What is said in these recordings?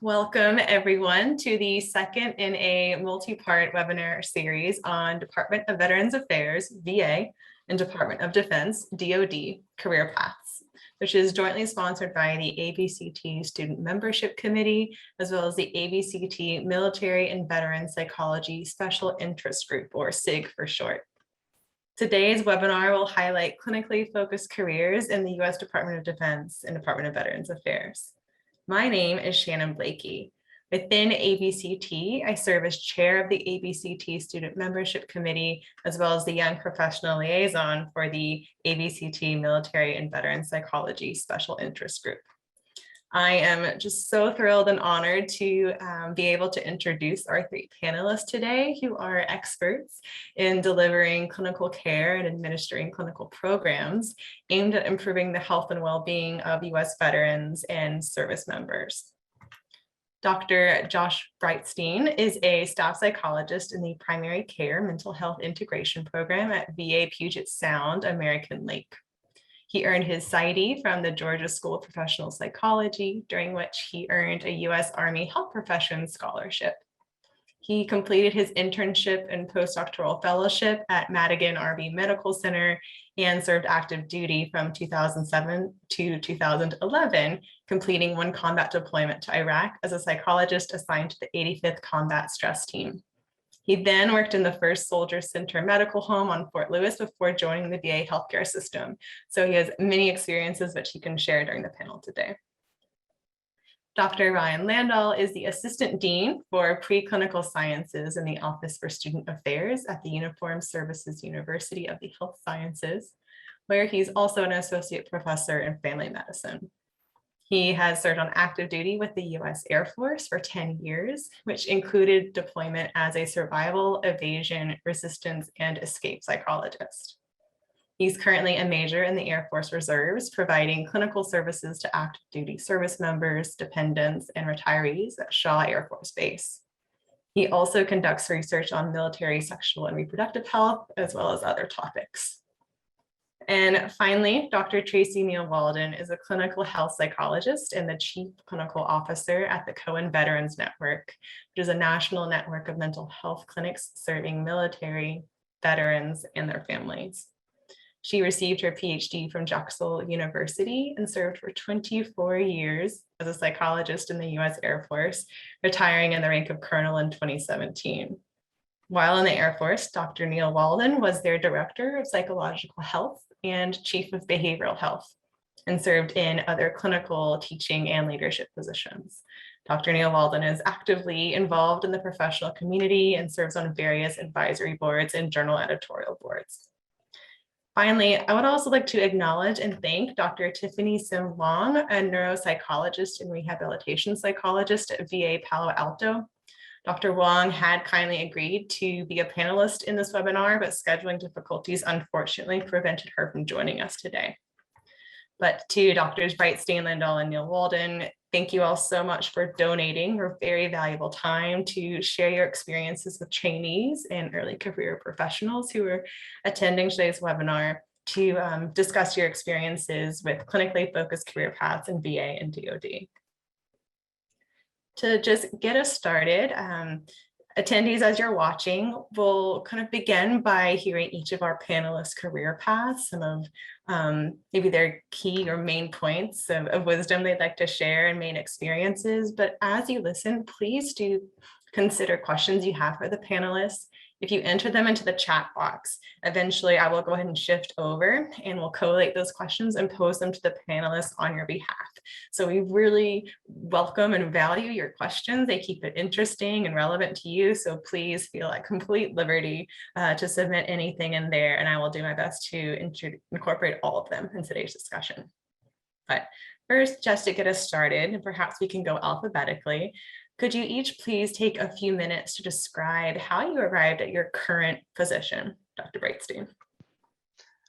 Welcome everyone to the second in a multi-part webinar series on Department of Veterans Affairs, VA, and Department of Defense, DoD, career paths, which is jointly sponsored by the ABCT Student Membership Committee, as well as the ABCT Military and Veteran Psychology Special Interest Group, or SIG for short. Today's webinar will highlight clinically focused careers in the U.S. Department of Defense and Department of Veterans Affairs. My name is Shannon Blakey. Within ABCT, I serve as chair of the ABCT Student Membership Committee, as well as the Young Professional Liaison for the ABCT Military and Veteran Psychology Special Interest Group. I am just so thrilled and honored to be able to introduce our three panelists today, who are experts in delivering clinical care and administering clinical programs aimed at improving the health and well-being of U.S. veterans and service members. Dr. Josh Breitstein is a staff psychologist in the Primary Care Mental Health Integration Program at VA Puget Sound, American Lake. He earned his PsyD from the Georgia School of Professional Psychology, during which he earned a U.S. Army Health Professions Scholarship. He completed his internship and postdoctoral fellowship at Madigan RB Medical Center and served active duty from 2007 to 2011, completing one combat deployment to Iraq as a psychologist assigned to the 85th Combat Stress Team. He then worked in the First Soldier Center Medical Home on Fort Lewis before joining the VA healthcare system. So he has many experiences which he can share during the panel today. Dr. Ryan Landahl is the Assistant Dean for Preclinical Sciences in the Office for Student Affairs at the Uniformed Services University of the Health Sciences, where he's also an Associate Professor in Family Medicine. He has served on active duty with the U.S. Air Force for 10 years, which included deployment as a survival, evasion, resistance, and escape psychologist. He's currently a major in the Air Force Reserves, providing clinical services to active duty service members, dependents, and retirees at Shaw Air Force Base. He also conducts research on military sexual and reproductive health, as well as other topics. And finally, Dr. Tracy Walden is a clinical health psychologist and the chief clinical officer at the Cohen Veterans Network, which is a national network of mental health clinics serving military, veterans, and their families. She received her PhD from Drexel University and served for 24 years as a psychologist in the U.S. Air Force, retiring in the rank of colonel in 2017. While in the Air Force, Dr. Neil Walden was their director of psychological health and chief of behavioral health, and served in other clinical, teaching, and leadership positions. Dr. Neil Walden is actively involved in the professional community and serves on various advisory boards and journal editorial boards. Finally, I would also like to acknowledge and thank Dr. Tiffany Sim Wong, a neuropsychologist and rehabilitation psychologist at VA Palo Alto. Dr. Wong had kindly agreed to be a panelist in this webinar, but scheduling difficulties unfortunately prevented her from joining us today. But to Drs. Breitstein, Landahl, and Neil Walden, thank you all so much for donating your very valuable time to share your experiences with trainees and early career professionals who are attending today's webinar to discuss your experiences with clinically focused career paths in VA and DoD. To just get us started, attendees, as you're watching, will kind of begin by hearing each of our panelists' career paths, some of maybe their key or main points of wisdom they'd like to share and main experiences. But as you listen, please do consider questions you have for the panelists. If you enter them into the chat box, eventually I will go ahead and shift over and we'll collate those questions and pose them to the panelists on your behalf. So we really welcome and value your questions. They keep it interesting and relevant to you. So please feel at complete liberty to submit anything in there, and I will do my best to incorporate all of them in today's discussion. But first, just to get us started, and perhaps we can go alphabetically, could you each please take a few minutes to describe how you arrived at your current position, Dr. Breitstein?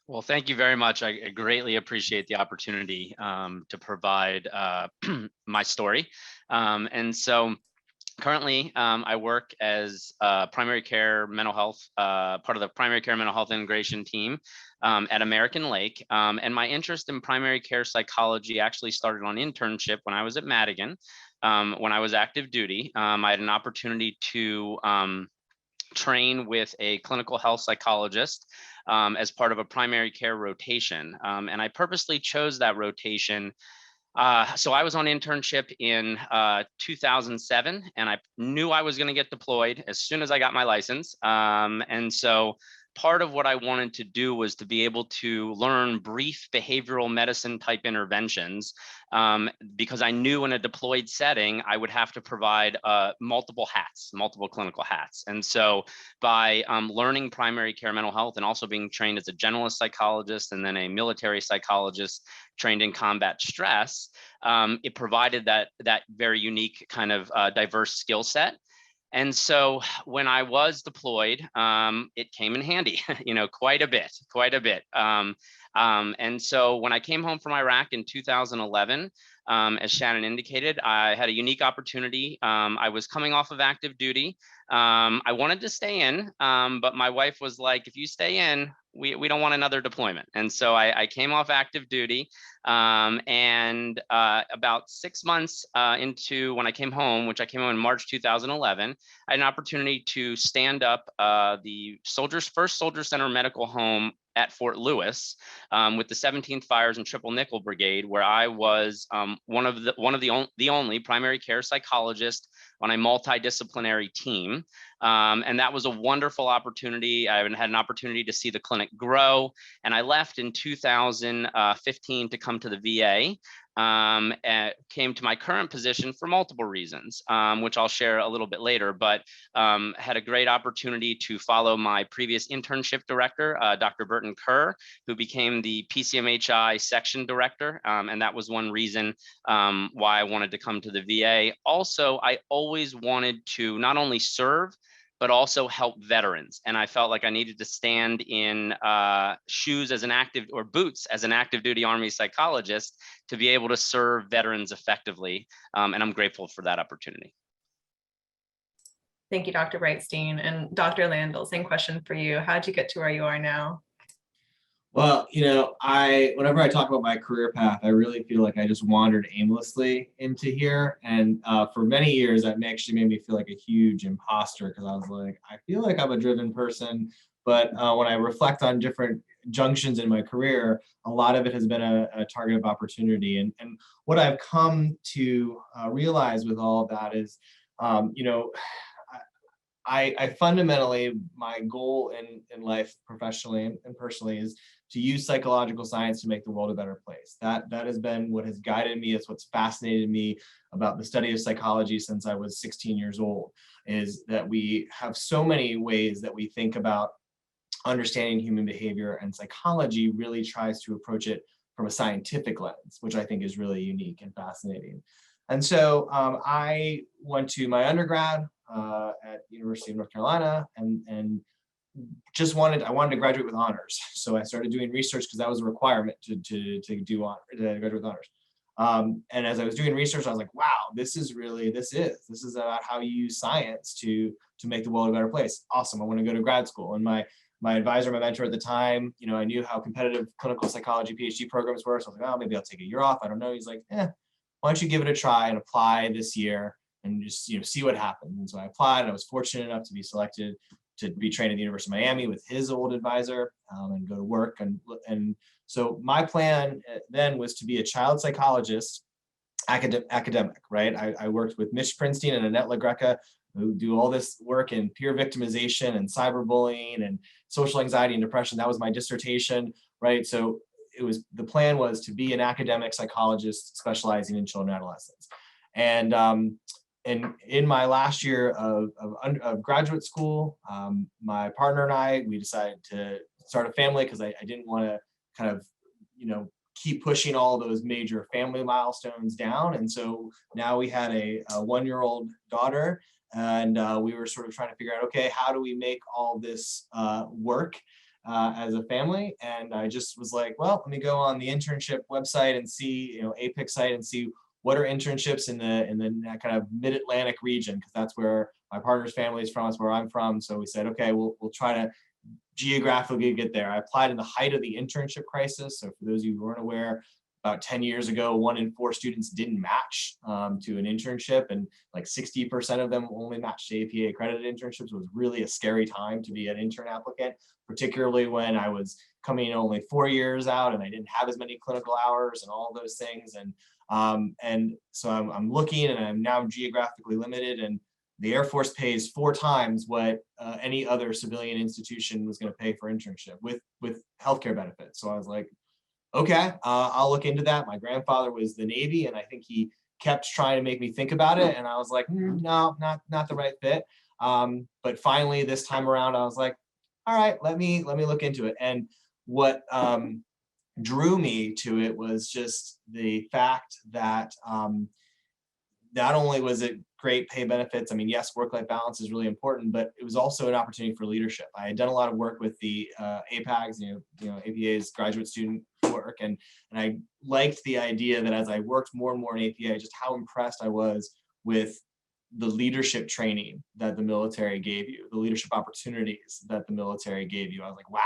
Well, thank you very much. I greatly appreciate the opportunity to provide my story. And so currently, I work as primary care mental health, part of the primary care mental health integration team at American Lake. And my interest in primary care psychology actually started on internship when I was at Madigan. when I was active duty, I had an opportunity to train with a clinical health psychologist as part of a primary care rotation. And I purposely chose that rotation. So I was on internship in 2007, and I knew I was going to get deployed as soon as I got my license. And so part of what I wanted to do was to be able to learn brief behavioral medicine type interventions, because I knew in a deployed setting, I would have to provide multiple clinical hats. And so by learning primary care mental health and also being trained as a generalist psychologist and then a military psychologist trained in combat stress, it provided that very unique kind of diverse skill set. And so when I was deployed, it came in handy, quite a bit. And so when I came home from Iraq in 2011, as Shannon indicated, I had a unique opportunity. I was coming off of active duty. I wanted to stay in, but my wife was like, if you stay in, we don't want another deployment. And so I came off active duty, and about 6 months into when I came home, which I came home in March 2011, I had an opportunity to stand up the first Soldier Center Medical Home at Fort Lewis with the 17th Fires and Triple Nickel Brigade, where I was one of the only primary care psychologist on a multidisciplinary team. And that was a wonderful opportunity. I had an opportunity to see the clinic grow, and I left in 2015 to come to the VA. And came to my current position for multiple reasons, which I'll share a little bit later, but had a great opportunity to follow my previous internship director, Dr. Burton Kerr, who became the PCMHI section director. And that was one reason why I wanted to come to the VA. Also, I always wanted to not only serve, but also help veterans. And I felt like I needed to stand in shoes as an boots as an active duty Army psychologist to be able to serve veterans effectively. And I'm grateful for that opportunity. Thank you, Dr. Brightstein. And Dr. Landahl, same question for you. How'd you get to where you are now? Well, whenever I talk about my career path, I really feel like I just wandered aimlessly into here. And for many years, that actually made me feel like a huge imposter, because I was like, I feel like I'm a driven person. But when I reflect on different junctions in my career, a lot of it has been a target of opportunity. And what I've come to realize with all of that is, I fundamentally, my goal in life, professionally and personally, is to use psychological science to make the world a better place. That has been what has guided me. It's what's fascinated me about the study of psychology since I was 16 years old, is that we have so many ways that we think about understanding human behavior, and psychology really tries to approach it from a scientific lens, which I think is really unique and fascinating. And so I went to my undergrad at University of North Carolina, and I wanted to graduate with honors. So I started doing research because that was a requirement to graduate with honors. And as I was doing research, I was like, wow, this is about how you use science to make the world a better place. Awesome. I want to go to grad school. And my advisor, my mentor at the time, I knew how competitive clinical psychology PhD programs were. So I was like, oh, maybe I'll take a year off. I don't know. He's like, why don't you give it a try and apply this year and just see what happens. And so I applied, and I was fortunate enough to be selected to be trained at the University of Miami with his old advisor and go to work. And so my plan then was to be a child psychologist, academic, right? I worked with Mitch Prinstein and Annette LaGreca, who do all this work in peer victimization and cyberbullying and social anxiety and depression. That was my dissertation, right? So the plan was to be an academic psychologist specializing in children and adolescents. And in my last year of graduate school, my partner and I, we decided to start a family because I didn't want to kind of, keep pushing all those major family milestones down. And so now we had a 1-year-old daughter, and we were sort of trying to figure out, okay, how do we make all this work as a family? And I just was like, well, let me go on the internship website and see, APIC site, and see what are internships in the kind of mid-Atlantic region, because that's where my partner's family is from, that's where I'm from. So we said, okay, we'll try to geographically get there. I applied in the height of the internship crisis. So for those of you who aren't aware, about 10 years ago, 1 in 4 students didn't match to an internship, and like 60% of them only matched to APA accredited internships. It was really a scary time to be an intern applicant, particularly when I was coming in only 4 years out and I didn't have as many clinical hours and all those things. And so I'm looking, and I'm now geographically limited, and the Air Force pays 4 times what any other civilian institution was going to pay for internship with healthcare benefits. So I was like, okay, I'll look into that. My grandfather was the Navy, and I think he kept trying to make me think about it. And I was like, no, not the right fit. But finally, this time around, I was like, all right, let me look into it. And what drew me to it was just the fact that not only was it great pay benefits, I mean, yes, work-life balance is really important, but it was also an opportunity for leadership. I had done a lot of work with the APAGs, you know, APA's graduate student work, and I liked the idea that as I worked more and more in APA, just how impressed I was with the leadership training that the military gave you, the leadership opportunities that the military gave you. I was like, wow,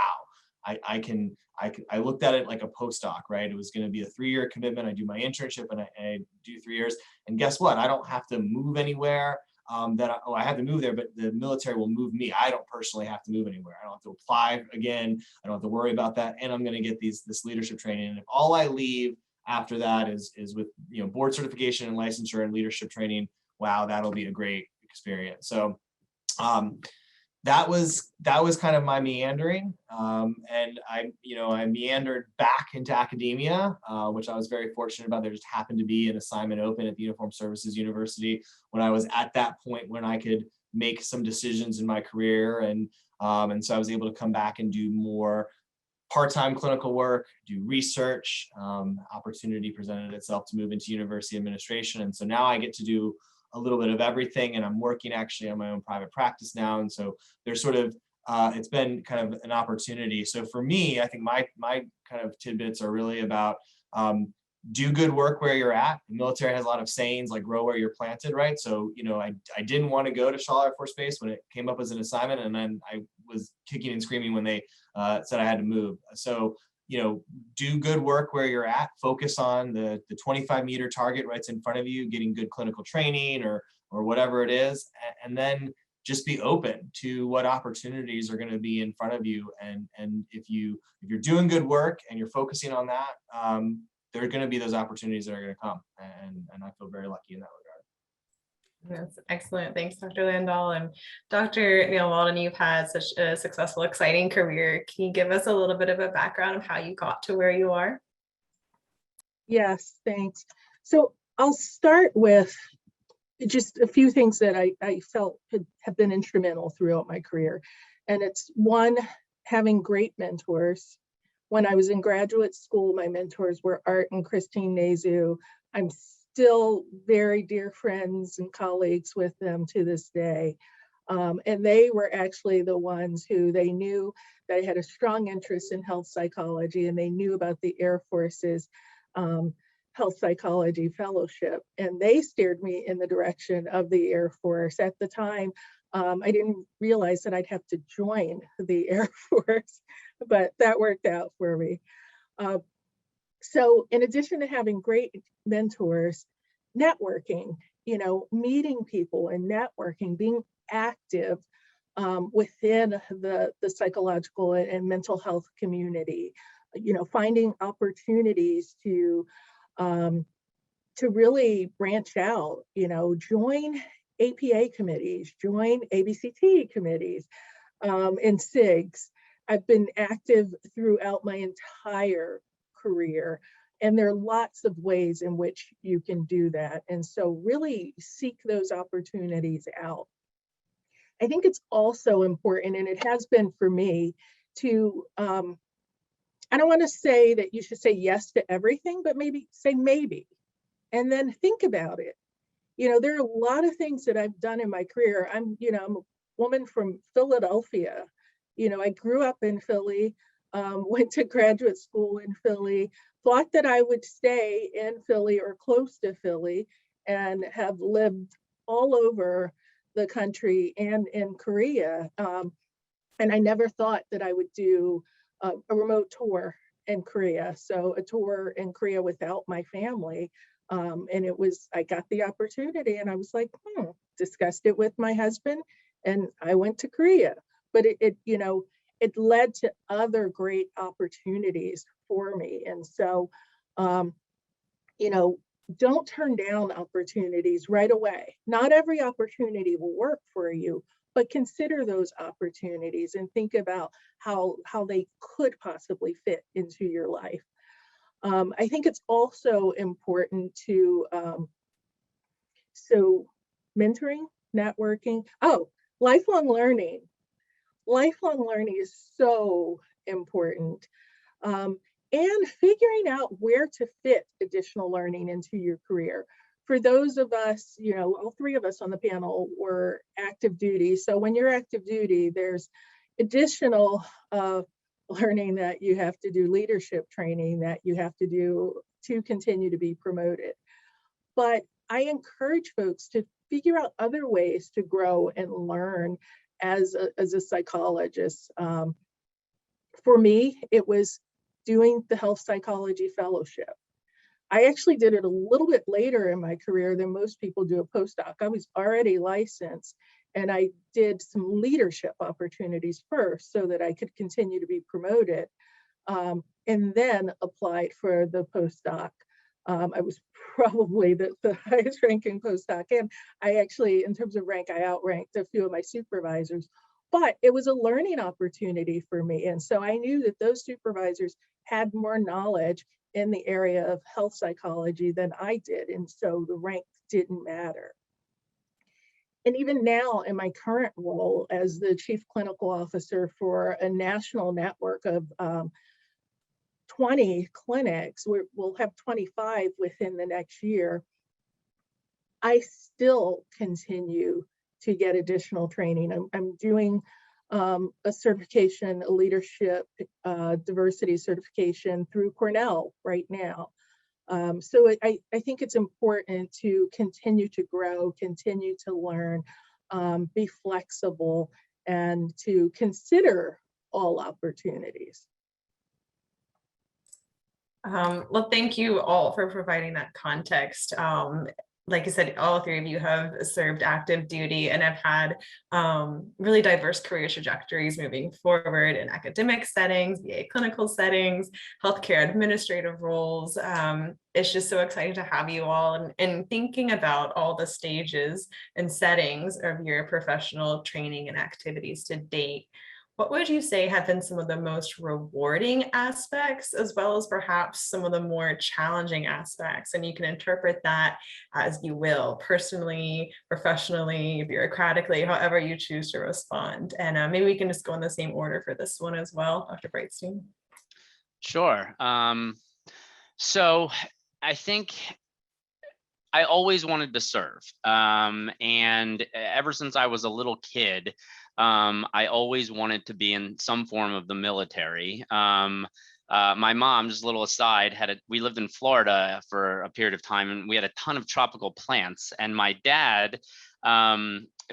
I looked at it like a postdoc, right? It was going to be a 3-year commitment. I do my internship and I do 3 years. And guess what? I don't have to move anywhere. I have to move there, but the military will move me. I don't personally have to move anywhere. I don't have to apply again. I don't have to worry about that. And I'm going to get this leadership training. And if all I leave after that is with, you know, board certification and licensure and leadership training, wow, that'll be a great experience. So that was kind of my meandering, and I meandered back into academia, which I was very fortunate about. There just happened to be an assignment open at the Uniformed Services University when I was at that point when I could make some decisions in my career, and so I was able to come back and do more part-time clinical work, do research. Opportunity presented itself to move into university administration, and so now I get to do a little bit of everything, and I'm working actually on my own private practice now. And so there's sort of, it's been kind of an opportunity. So for me, I think my kind of tidbits are really about do good work where you're at. The military has a lot of sayings like grow where you're planted, right? So, you know, I didn't want to go to Shaw Air Force Base when it came up as an assignment, and then I was kicking and screaming when they said I had to move. So, you know, do good work where you're at, focus on the 25-meter target right in front of you, getting good clinical training or whatever it is, and then just be open to what opportunities are going to be in front of you. And if you're doing good work and you're focusing on that, there are going to be those opportunities that are going to come. And I feel very lucky in that regard. That's excellent. Thanks, Dr. Landahl. And Dr. Walden, you've had such a successful, exciting career. Can you give us a little bit of a background of how you got to where you are? Yes, thanks. So I'll start with just a few things that I felt have been instrumental throughout my career. And it's one, having great mentors. When I was in graduate school, my mentors were Art and Christine Nazu. I'm still very dear friends and colleagues with them to this day. And they were actually the ones who they knew that I had a strong interest in health psychology, and they knew about the Air Force's health psychology fellowship. And they steered me in the direction of the Air Force. At the time, I didn't realize that I'd have to join the Air Force, but that worked out for me. So in addition to having great mentors, networking, meeting people and networking, being active within the psychological and mental health community, finding opportunities to really branch out, join APA committees, join ABCT committees, and SIGs. I've been active throughout my entire career, and there are lots of ways in which you can do that. And so really seek those opportunities out. I think it's also important, and it has been for me, to, I don't want to say that you should say yes to everything, but maybe say maybe, and then think about it. There are a lot of things that I've done in my career. I'm a woman from Philadelphia. I grew up in Philly, went to graduate school in Philly, thought that I would stay in Philly or close to Philly, and have lived all over the country and in Korea. And I never thought that I would do a remote tour in Korea. So a tour in Korea without my family. And I got the opportunity and I was like, discussed it with my husband and I went to Korea. But it led to other great opportunities for me. And so, don't turn down opportunities right away. Not every opportunity will work for you, but consider those opportunities and think about how they could possibly fit into your life. I think it's also important to, so mentoring, networking, lifelong learning. Lifelong learning is so important. And figuring out where to fit additional learning into your career. For those of us, all three of us on the panel were active duty. So when you're active duty, there's additional learning that you have to do, leadership training that you have to do to continue to be promoted. But I encourage folks to figure out other ways to grow and learn as a psychologist. For me, it was doing the health psychology fellowship. I actually did it a little bit later in my career than most people do a postdoc. I was already licensed and I did some leadership opportunities first so that I could continue to be promoted, and then applied for the postdoc. I was probably the highest ranking postdoc, and I actually, in terms of rank, I outranked a few of my supervisors, but it was a learning opportunity for me. And so I knew that those supervisors had more knowledge in the area of health psychology than I did. And so the rank didn't matter. And even now in my current role as the chief clinical officer for a national network of 20 clinics, we'll have 25 within the next year, I still continue to get additional training. I'm doing a certification, a leadership diversity certification through Cornell right now. So I think it's important to continue to grow, continue to learn, be flexible, and to consider all opportunities. Well, thank you all for providing that context. Like I said, all three of you have served active duty and have had really diverse career trajectories moving forward in academic settings, VA clinical settings, healthcare administrative roles. It's just so exciting to have you all and thinking about all the stages and settings of your professional training and activities to date. What would you say have been some of the most rewarding aspects, as well as perhaps some of the more challenging aspects? And you can interpret that as you will, personally, professionally, bureaucratically, however you choose to respond. And maybe we can just go in the same order for this one as well, Dr. Breitstein. Sure. So I think I always wanted to serve. And ever since I was a little kid, I always wanted to be in some form of the military. My mom, just a little aside, we lived in Florida for a period of time and we had a ton of tropical plants. And my dad,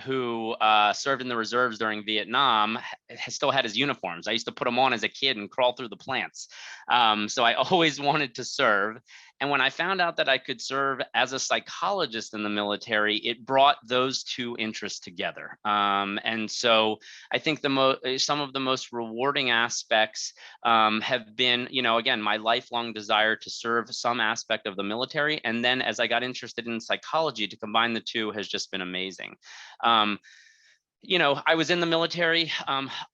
who served in the reserves during Vietnam, still had his uniforms. I used to put them on as a kid and crawl through the plants. So I always wanted to serve. And when I found out that I could serve as a psychologist in the military, it brought those two interests together. And so I think some of the most rewarding aspects have been, again, my lifelong desire to serve some aspect of the military. And then as I got interested in psychology, to combine the two has just been amazing. I was in the military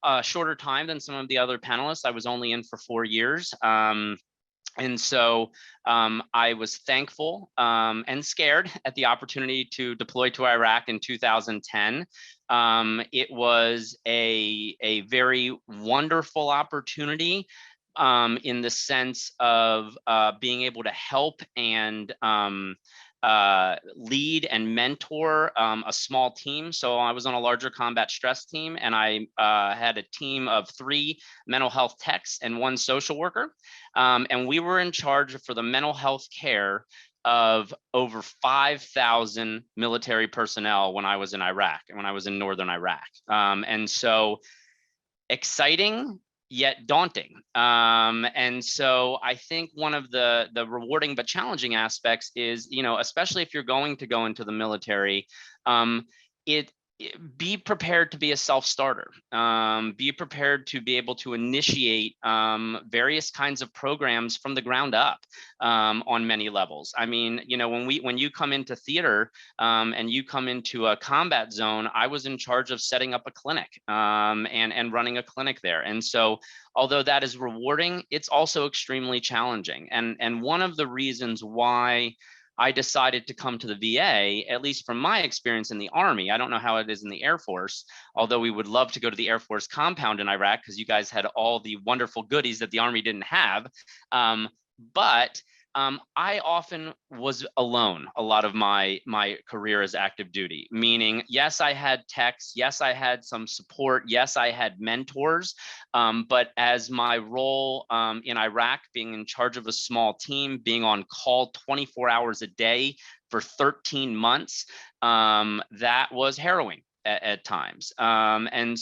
a shorter time than some of the other panelists. I was only in for 4 years. And so I was thankful and scared at the opportunity to deploy to Iraq in 2010. It was a very wonderful opportunity in the sense of being able to help and lead and mentor a small team. So I was on a larger combat stress team, and I had a team of 3 mental health techs and 1 social worker. And we were in charge for the mental health care of over 5,000 military personnel when I was in Iraq and when I was in northern Iraq. And so exciting, yet daunting. And so I think one of the rewarding but challenging aspects is, you know, especially if you're going to go into the military, be prepared to be a self-starter. Be prepared to be able to initiate various kinds of programs from the ground up on many levels. I mean, you know, when you come into theater and you come into a combat zone, I was in charge of setting up a clinic and running a clinic there. And so, although that is rewarding, it's also extremely challenging. And one of the reasons why I decided to come to the VA, at least from my experience in the Army. I don't know how it is in the Air Force, although we would love to go to the Air Force compound in Iraq because you guys had all the wonderful goodies that the Army didn't have. But I often was alone a lot of my career as active duty, meaning, yes, I had techs, yes, I had some support, yes, I had mentors, but as my role in Iraq, being in charge of a small team, being on call 24 hours a day for 13 months, that was harrowing at times. And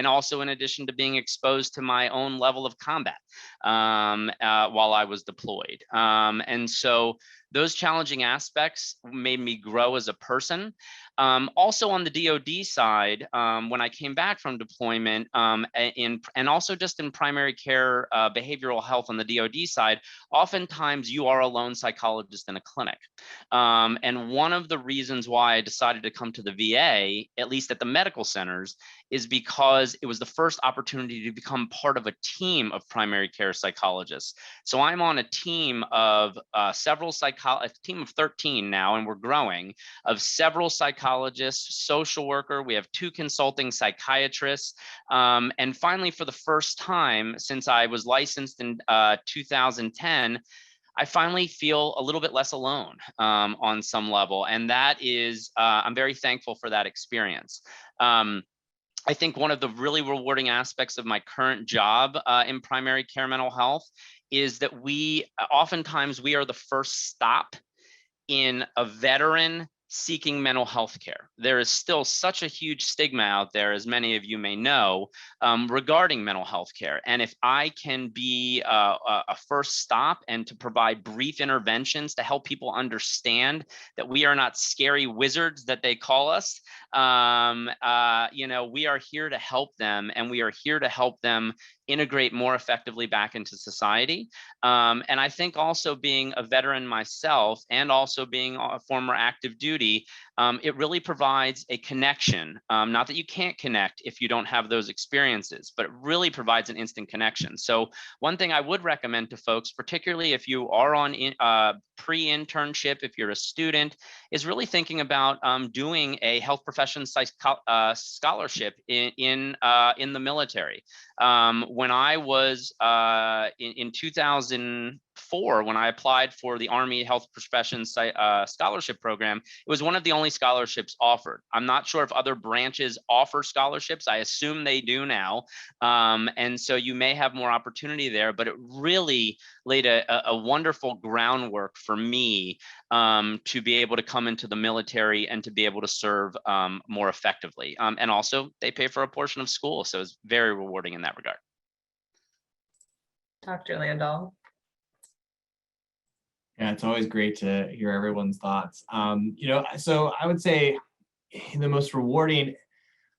also in addition to being exposed to my own level of combat while I was deployed. And so those challenging aspects made me grow as a person. Also on the DoD side, when I came back from deployment and also just in primary care behavioral health on the DoD side, oftentimes you are a lone psychologist in a clinic. And one of the reasons why I decided to come to the VA, at least at the medical centers, is because it was the first opportunity to become part of a team of primary care psychologists. So I'm on a team of a team of 13 now, and we're growing, of several psychologists, social worker. We have 2 consulting psychiatrists. And finally, for the first time since I was licensed in 2010, I finally feel a little bit less alone on some level. And that is, I'm very thankful for that experience. I think one of the really rewarding aspects of my current job in primary care mental health is that oftentimes we are the first stop in a veteran seeking mental health care. There is still such a huge stigma out there, as many of you may know, regarding mental health care. And if I can be a first stop and to provide brief interventions to help people understand that we are not scary wizards that they call us, you know, we are here to help them, and we are here to help them integrate more effectively back into society. And I think also being a veteran myself and also being a former active duty, it really provides a connection. Not that you can't connect if you don't have those experiences, but it really provides an instant connection. So one thing I would recommend to folks, particularly if you are on pre-internship, if you're a student, is really thinking about doing a health professions scholarship in the military. When I was in 2004, when I applied for the Army Health Professions Scholarship Program, it was one of the only scholarships offered. I'm not sure if other branches offer scholarships. I assume they do now. And so you may have more opportunity there, but it really laid a wonderful groundwork for me to be able to come into the military and to be able to serve more effectively. And also they pay for a portion of school. So it's very rewarding in that regard. Dr. Landahl. Yeah, it's always great to hear everyone's thoughts. You know, so I would say the most rewarding.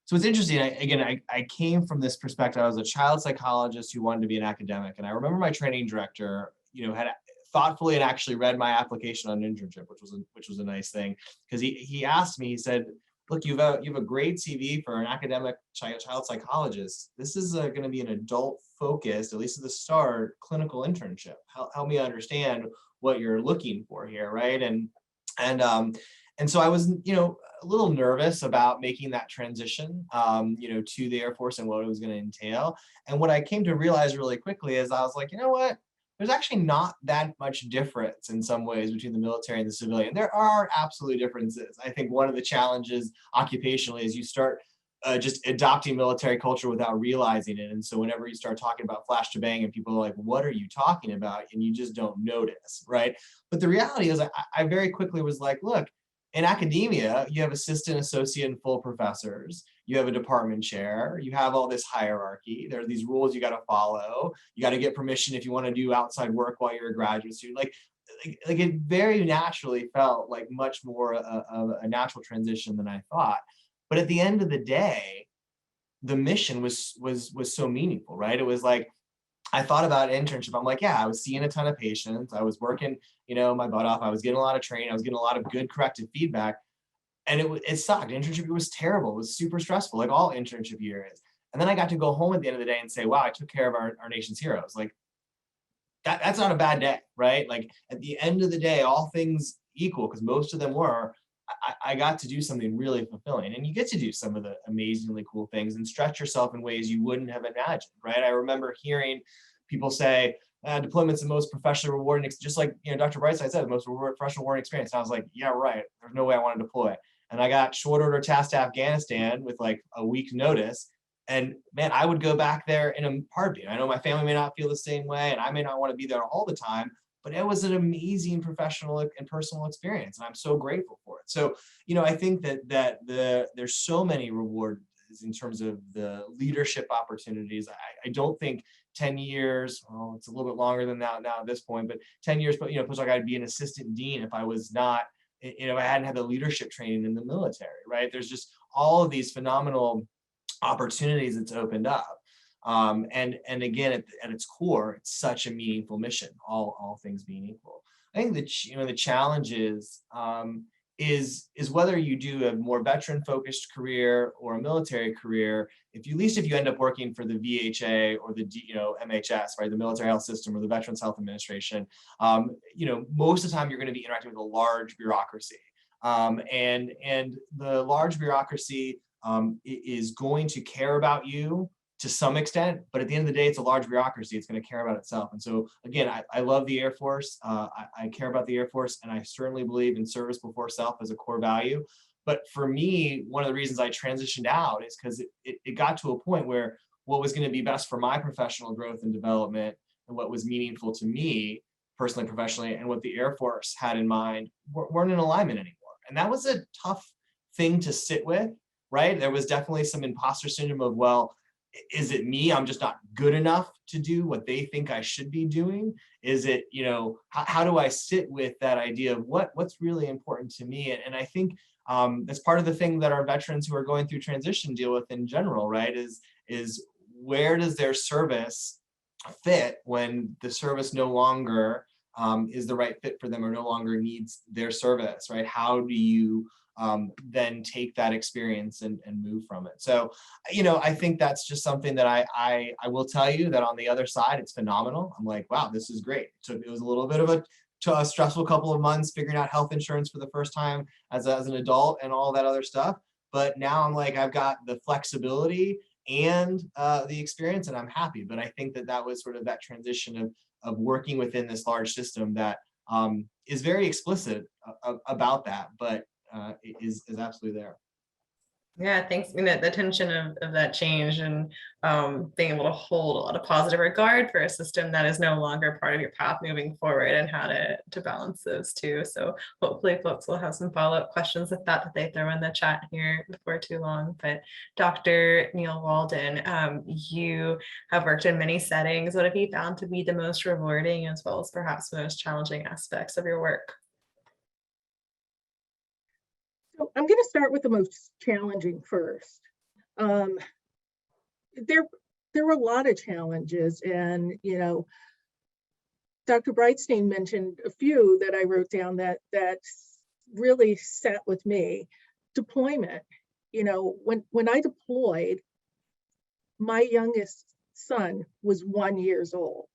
So it's interesting. I came from this perspective. I was a child psychologist who wanted to be an academic, and I remember my training director, you know, had thoughtfully and actually read my application on internship, which was a nice thing, because he asked me. He said, "Look, you have a great CV for an academic child psychologist. This is going to be an adult focused, at least at the start, clinical internship. Help me understand what you're looking for here, right?" And so I was, you know, a little nervous about making that transition, you know, to the Air Force and what it was going to entail. And what I came to realize really quickly is I was like, you know what? There's actually not that much difference in some ways between the military and the civilian. There are absolute differences. I think one of the challenges occupationally is you start just adopting military culture without realizing it. And so whenever you start talking about flash to bang and people are like, what are you talking about? And you just don't notice, right? But the reality is I very quickly was like, look, In academia, you have assistant, associate, and full professors. You have a department chair. You have all this hierarchy. There are these rules you got to follow. You got to get permission if you want to do outside work while you're a graduate student. Like it very naturally felt like much more of a natural transition than I thought. But at the end of the day, the mission was so meaningful, right? It was like, I thought about internship. I'm like, yeah, I was seeing a ton of patients. I was working, my butt off. I was getting a lot of training. I was getting a lot of good corrective feedback. And it sucked. Internship was terrible. It was super stressful, like all internship year is. And then I got to go home at the end of the day and say, wow, I took care of our nation's heroes. Like that's not a bad day, right? Like at the end of the day, all things equal, because most of them were, I got to do something really fulfilling. And you get to do some of the amazingly cool things and stretch yourself in ways you wouldn't have imagined, right? I remember hearing people say, deployment's the most professionally rewarding, just like Dr. Brightside said, the most professional rewarding experience. And I was like, yeah, right. There's no way I want to deploy. And I got short order tasked to Afghanistan with like a week notice. And man, I would go back there in a heartbeat. I know my family may not feel the same way, and I may not want to be there all the time, but it was an amazing professional and personal experience, and I'm so grateful for it. So, I think that there's so many rewards in terms of the leadership opportunities. I don't think 10 years, well, it's a little bit longer than that now at this point, but 10 years, but feels like I'd be an assistant dean if I was not, if I hadn't had the leadership training in the military, right? There's just all of these phenomenal opportunities that's opened up. And again, at its core, it's such a meaningful mission, all things being equal. I think the challenge is whether you do a more veteran-focused career or a military career. At least if you end up working for the VHA or the MHS, right, the Military Health System or the Veterans Health Administration, most of the time you're going to be interacting with a large bureaucracy, and the large bureaucracy is going to care about you to some extent, but at the end of the day, it's a large bureaucracy. It's going to care about itself. And so again, I love the Air Force. I care about the Air Force, and I certainly believe in service before self as a core value. But for me, one of the reasons I transitioned out is because it got to a point where what was going to be best for my professional growth and development and what was meaningful to me personally, professionally, and what the Air Force had in mind weren't in alignment anymore. And that was a tough thing to sit with, right? There was definitely some imposter syndrome of, well, is it me? I'm just not good enough to do what they think I should be doing. Is it, how do I sit with that idea of what's really important to me? And I think that's part of the thing that our veterans who are going through transition deal with in general, right? Is where does their service fit when the service no longer is the right fit for them or no longer needs their service, right? How do you then take that experience and move from it? So, I think that's just something that I will tell you that on the other side, it's phenomenal. I'm like, wow, this is great. So it was a little bit of a stressful couple of months figuring out health insurance for the first time as an adult and all that other stuff. But now I'm like, I've got the flexibility and the experience, and I'm happy. But I think that was sort of that transition of working within this large system that is very explicit about that, but is absolutely there. Yeah, thanks. The tension of that change and being able to hold a lot of positive regard for a system that is no longer part of your path moving forward, and how to balance those two. So hopefully folks will have some follow-up questions with that they throw in the chat here before too long. But Dr. Neil Walden, you have worked in many settings. What have you found to be the most rewarding as well as perhaps most challenging aspects of your work? So I'm going to start with the most challenging first. There were a lot of challenges, and Dr. Brightstein mentioned a few that I wrote down that really sat with me. Deployment. When I deployed, my youngest son was 1 year old,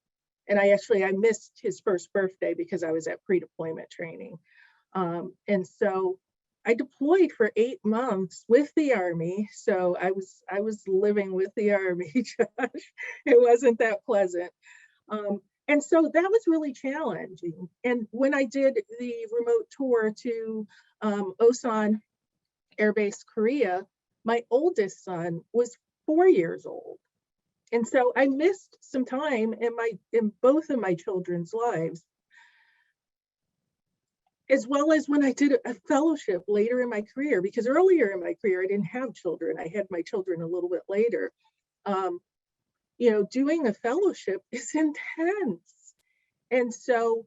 and I missed his first birthday because I was at pre-deployment training, and so I deployed for 8 months with the Army. So I was living with the Army, Josh. It wasn't that pleasant. And so that was really challenging. And when I did the remote tour to Osan Air Base, Korea, my oldest son was 4 years old. And so I missed some time in both of my children's lives. as well as when I did a fellowship later in my career, because earlier in my career, I didn't have children. I had my children a little bit later. You know, doing a fellowship is intense. And so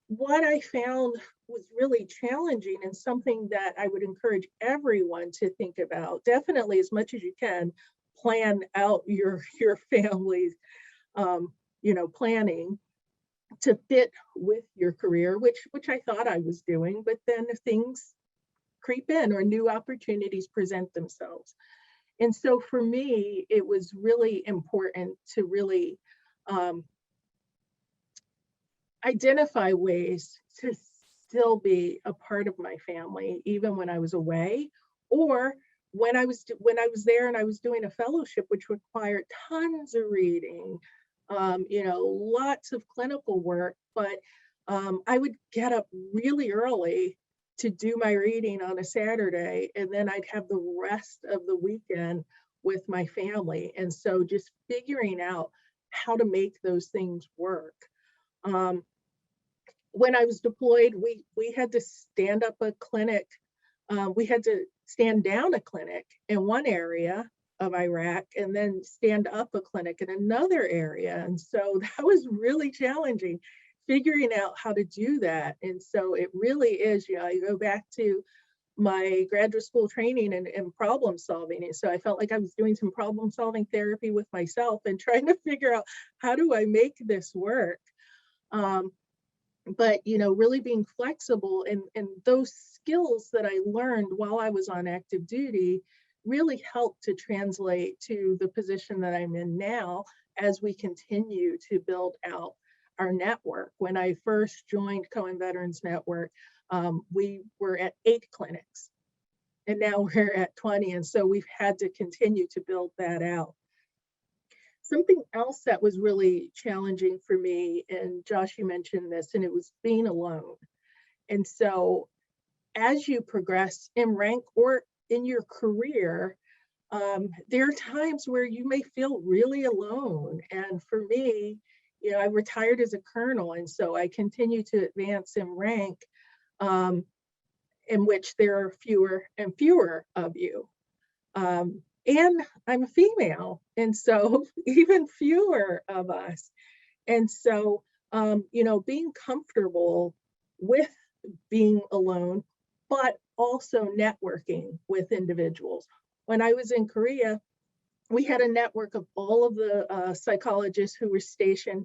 what I found was really challenging, and something that I would encourage everyone to think about, definitely as much as you can, plan out your family's, you know, planning to fit with your career, which I thought I was doing, but then if things creep in or new opportunities present themselves. And so for me, it was really important to really identify ways to still be a part of my family, even when I was away, or when I was there and I was doing a fellowship, which required tons of reading, you know, lots of clinical work, but I would get up really early to do my reading on a Saturday, and then I'd have the rest of the weekend with my family. And so just figuring out how to make those things work. When I was deployed, we had to stand up a clinic. We had to stand down a clinic in one area of Iraq and then stand up a clinic in another area. And so that was really challenging, figuring out how to do that. And so it really is, you know, I go back to my graduate school training and problem solving. And so I felt like I was doing some problem solving therapy with myself and trying to figure out, how do I make this work? But, you know, really being flexible, and those skills that I learned while I was on active duty really helped to translate to the position that I'm in now as we continue to build out our network. When I first joined Cohen Veterans Network, we were at 8 clinics, and now we're at 20. And so we've had to continue to build that out. Something else that was really challenging for me, and Josh, you mentioned this, and it was being alone. And so as you progress in rank or in your career, there are times where you may feel really alone. And for me, you know, I retired as a colonel, and so I continue to advance in rank, in which there are fewer and fewer of you. And I'm a female, and so even fewer of us. And so, you know, being comfortable with being alone, but also networking with individuals. When I was in Korea, we had a network of all of the psychologists who were stationed,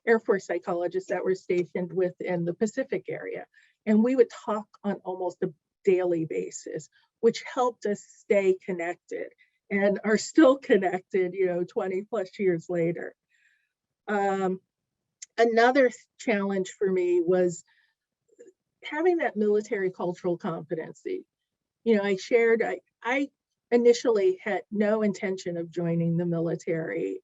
Air Force psychologists that were stationed within the Pacific area. And we would talk on almost a daily basis, which helped us stay connected and are still connected, you know, 20 plus years later. Another challenge for me was having that military cultural competency. You know, I shared, I initially had no intention of joining the military,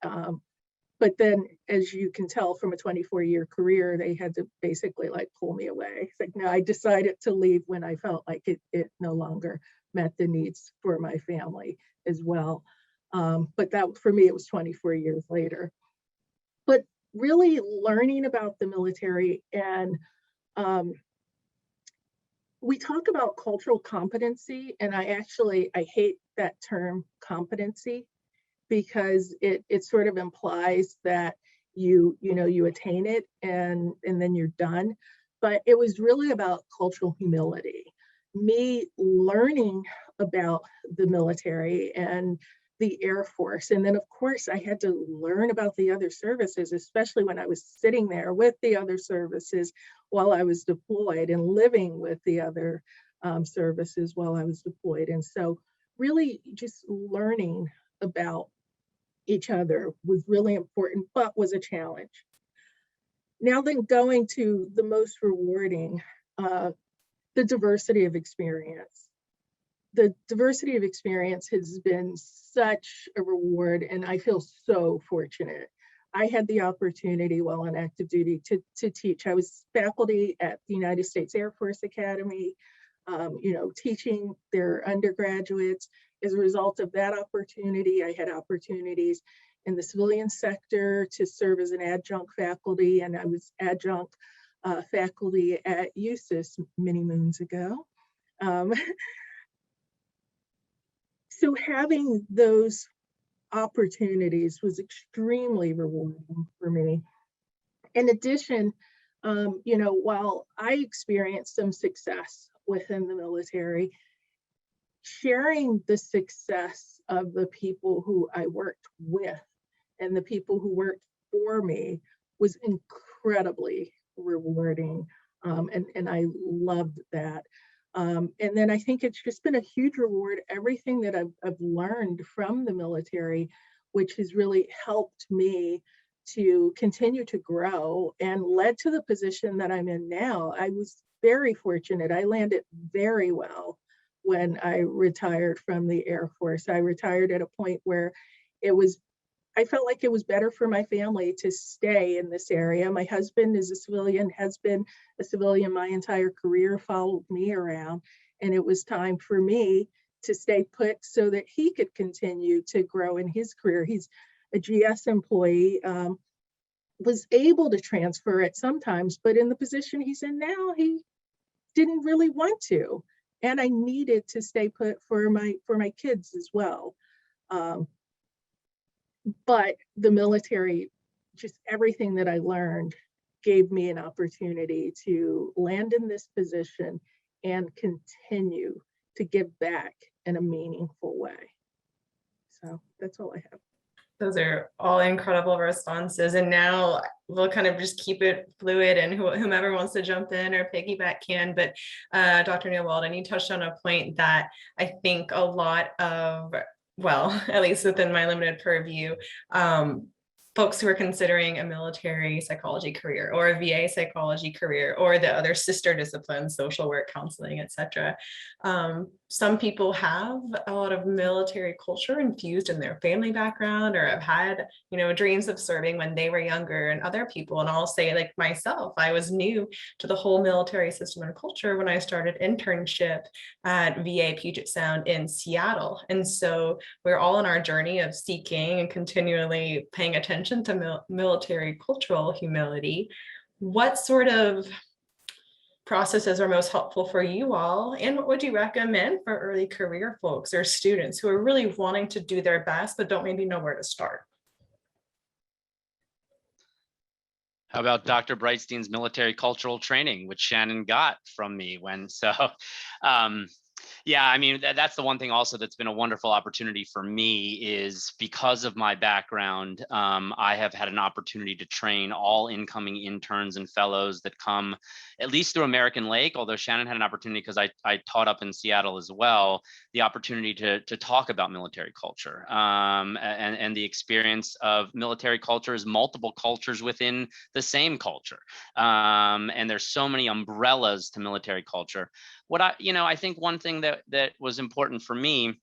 but then, as you can tell from a 24-year career, they had to basically like pull me away. It's like, no, I decided to leave when I felt like it no longer met the needs for my family as well. But that, for me, it was 24 years later. But really learning about the military, and we talk about cultural competency, and I hate that term competency, because it sort of implies that you attain it and then you're done. But it was really about cultural humility, me learning about the military and the Air Force. And then of course I had to learn about the other services, especially when I was sitting there with the other services while I was deployed and living with the other services while I was deployed. And so really just learning about each other was really important, but was a challenge. Now then, going to the most rewarding, the diversity of experience. The diversity of experience has been such a reward, and I feel so fortunate. I had the opportunity while on active duty to teach. I was faculty at the United States Air Force Academy, teaching their undergraduates. As a result of that opportunity, I had opportunities in the civilian sector to serve as an adjunct faculty, and I was adjunct faculty at USIS many moons ago. Um, so having those opportunities was extremely rewarding for me. In addition, while I experienced some success within the military, sharing the success of the people who I worked with and the people who worked for me was incredibly rewarding. And I loved that. And then I think it's just been a huge reward, everything that I've learned from the military, which has really helped me to continue to grow and led to the position that I'm in now. I was very fortunate. I landed very well when I retired from the Air Force. I retired at a point where I felt like it was better for my family to stay in this area. My husband is a civilian, has been a civilian my entire career, followed me around, and it was time for me to stay put so that he could continue to grow in his career. He's a GS employee, was able to transfer it sometimes, but in the position he's in now, he didn't really want to. And I needed to stay put for my kids as well. But the military, just everything that I learned gave me an opportunity to land in this position and continue to give back in a meaningful way. So that's all I have. Those are all incredible responses. And now we'll kind of just keep it fluid, and whomever wants to jump in or piggyback can. But Dr. Neil Walden, you touched on a point that I think a lot of, well, at least within my limited purview, folks who are considering a military psychology career or a VA psychology career or the other sister disciplines, social work, counseling, etc. Some people have a lot of military culture infused in their family background, or have had, dreams of serving when they were younger, and other people. And I'll say, like myself, I was new to the whole military system and culture when I started internship at VA Puget Sound in Seattle. And so we're all on our journey of seeking and continually paying attention to military cultural humility. What sort of processes are most helpful for you all, and what would you recommend for early career folks or students who are really wanting to do their best but don't maybe know where to start? How about Dr. Brightstein's military cultural training, which Shannon got from me yeah, I mean, that's the one thing also that's been a wonderful opportunity for me, is because of my background, I have had an opportunity to train all incoming interns and fellows that come at least through American Lake, although Shannon had an opportunity, because I taught up in Seattle as well, the opportunity to talk about military culture and the experience of military culture is multiple cultures within the same culture. And there's so many umbrellas to military culture. What I think one thing that was important for me,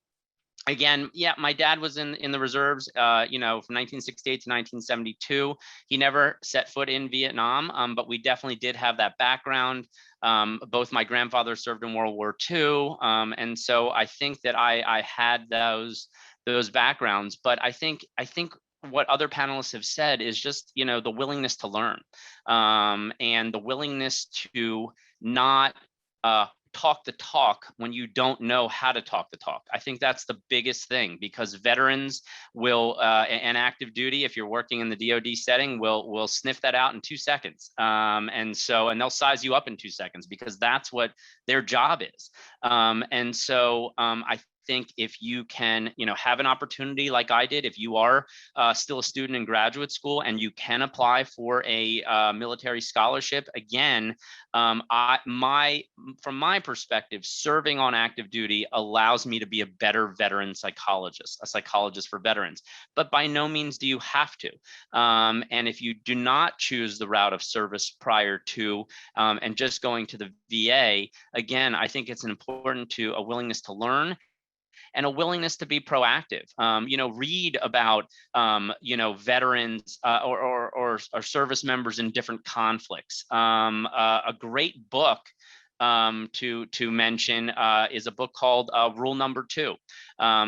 again, yeah, my dad was in the reserves, from 1968 to 1972. He never set foot in Vietnam, but we definitely did have that background. Both my grandfathers served in World War II, and so I think that I had those backgrounds. But I think what other panelists have said is just the willingness to learn, and the willingness to not talk the talk when you don't know how to talk the talk. I think that's the biggest thing, because veterans will and active duty, if you're working in the DoD setting, will sniff that out in 2 seconds, and they'll size you up in 2 seconds, because that's what their job is. I think if you can, have an opportunity like I did, if you are still a student in graduate school and you can apply for a military scholarship, again, from my perspective, serving on active duty allows me to be a better veteran psychologist, a psychologist for veterans. But by no means do you have to. And if you do not choose the route of service prior to and just going to the VA, again, I think it's important to a willingness to learn and a willingness to be proactive. Read about, veterans or service members in different conflicts. A great book to mention is a book called Rule Number 2.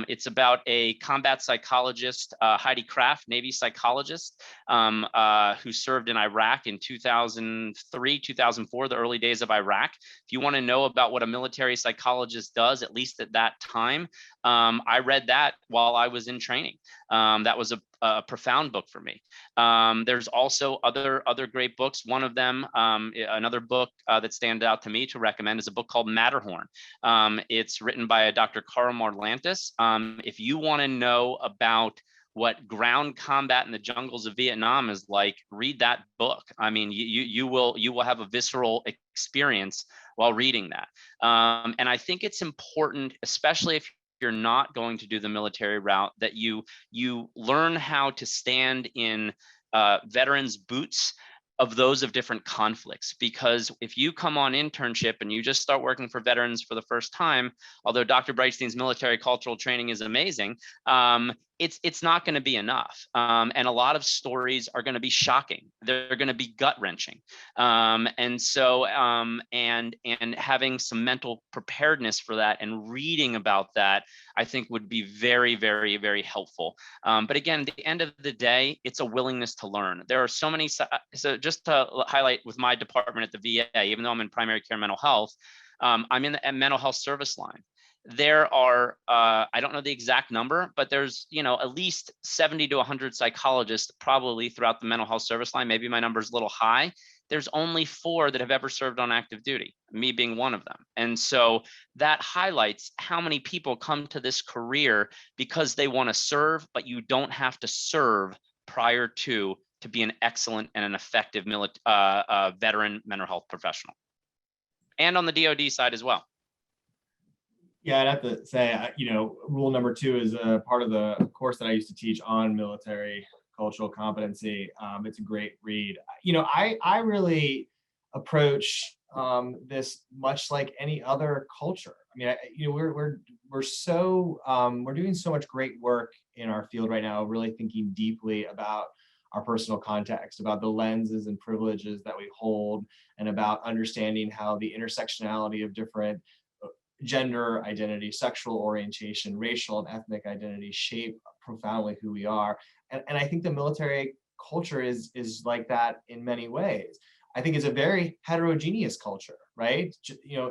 It's about a combat psychologist, Heidi Kraft, Navy psychologist, who served in Iraq in 2003, 2004, the early days of Iraq. If you want to know about what a military psychologist does, at least at that time, I read that while I was in training. That was a profound book for me. There's also other great books. One of them, another book that stands out to me to recommend, is a book called Matterhorn. It's written by a Dr. Carl Marlantes. If you want to know about what ground combat in the jungles of Vietnam is like, read that book. I mean, you will have a visceral experience while reading that. And I think it's important, especially if you're not going to do the military route, that you learn how to stand in veterans' boots of those of different conflicts. Because if you come on internship and you just start working for veterans for the first time, although Dr. Breitstein's military cultural training is amazing, it's not going to be enough. And a lot of stories are going to be shocking. They're going to be gut-wrenching. And having some mental preparedness for that and reading about that, I think would be very, very, very helpful. But again, at the end of the day, it's a willingness to learn. There are so many, so just to highlight with my department at the VA, even though I'm in primary care mental health, I'm in the mental health service line. There are, I don't know the exact number, but there's, at least 70 to 100 psychologists probably throughout the mental health service line. Maybe my number is a little high. There's only 4 that have ever served on active duty, me being one of them. And so that highlights how many people come to this career because they want to serve, but you don't have to serve prior to be an excellent and an effective veteran mental health professional. And on the DoD side as well. Yeah, I'd have to say, Rule Number 2 is a part of the course that I used to teach on military cultural competency. It's a great read. I really approach this much like any other culture. I mean, we're doing so much great work in our field right now, really thinking deeply about our personal context, about the lenses and privileges that we hold, and about understanding how the intersectionality of different gender identity, sexual orientation, racial and ethnic identity shape profoundly who we are. And I think the military culture is like that in many ways. I think it's a very heterogeneous culture, right?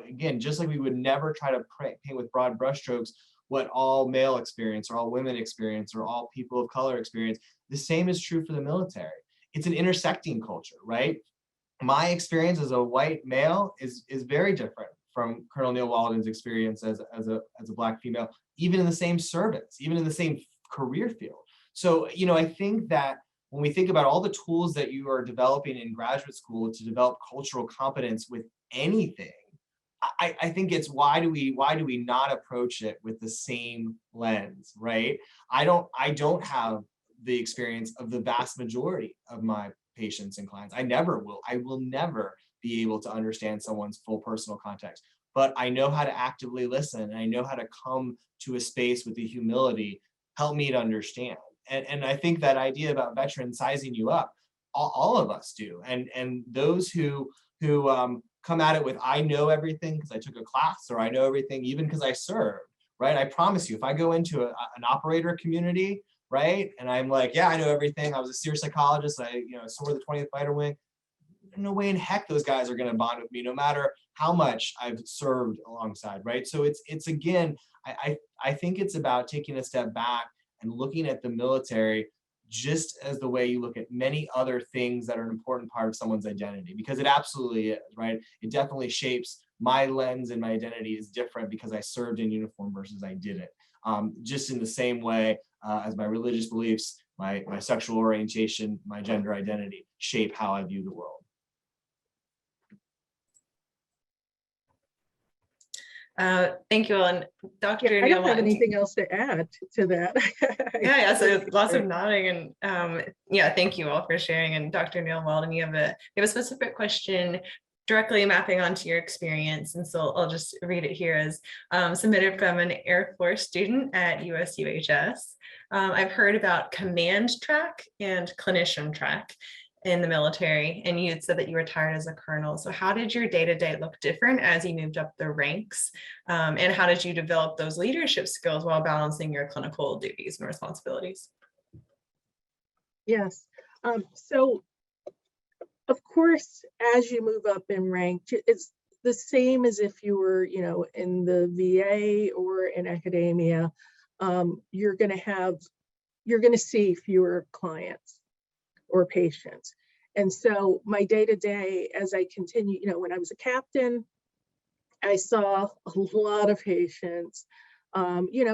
Again, just like we would never try to paint with broad brushstrokes what all male experience or all women experience or all people of color experience, the same is true for the military. It's an intersecting culture, right? My experience as a white male is very different from Colonel Neil Walden's experience as a Black female, even in the same service, even in the same career field. So, I think that when we think about all the tools that you are developing in graduate school to develop cultural competence with anything, I think it's why do we not approach it with the same lens, right? I don't have the experience of the vast majority of my patients and clients. I will never be able to understand someone's full personal context, but I know how to actively listen, and I know how to come to a space with the humility, help me to understand. And I think that idea about veterans sizing you up, all of us do. And those who come at it with, I know everything because I took a class, or I know everything even because I served, right? I promise you, if I go into an operator community, right, and I'm like, yeah, I know everything. I was a SEER psychologist. I soared the 20th Fighter Wing. No way in heck those guys are going to bond with me, no matter how much I've served alongside, right? So it's again, I think it's about taking a step back and looking at the military just as the way you look at many other things that are an important part of someone's identity, because it absolutely is, right? It definitely shapes my lens, and my identity is different because I served in uniform versus I didn't. Just in the same way as my religious beliefs, my sexual orientation, my gender identity shape how I view the world. Thank you, and Dr. I don't have anything else to add to that. Yeah, so lots of nodding, and yeah, thank you all for sharing. And Dr. Neil Walden, you have a specific question directly mapping onto your experience, and so I'll just read it here as submitted from an Air Force student at USUHS. I've heard about command track and clinician track, in the military, and you had said that you retired as a colonel. So how did your day-to-day look different as you moved up the ranks? And how did you develop those leadership skills while balancing your clinical duties and responsibilities? Yes. So of course, as you move up in rank, it's the same as if you were, in the VA or in academia. You're going to see fewer clients or patients. And so my day-to-day, as I continue, when I was a captain, I saw a lot of patients,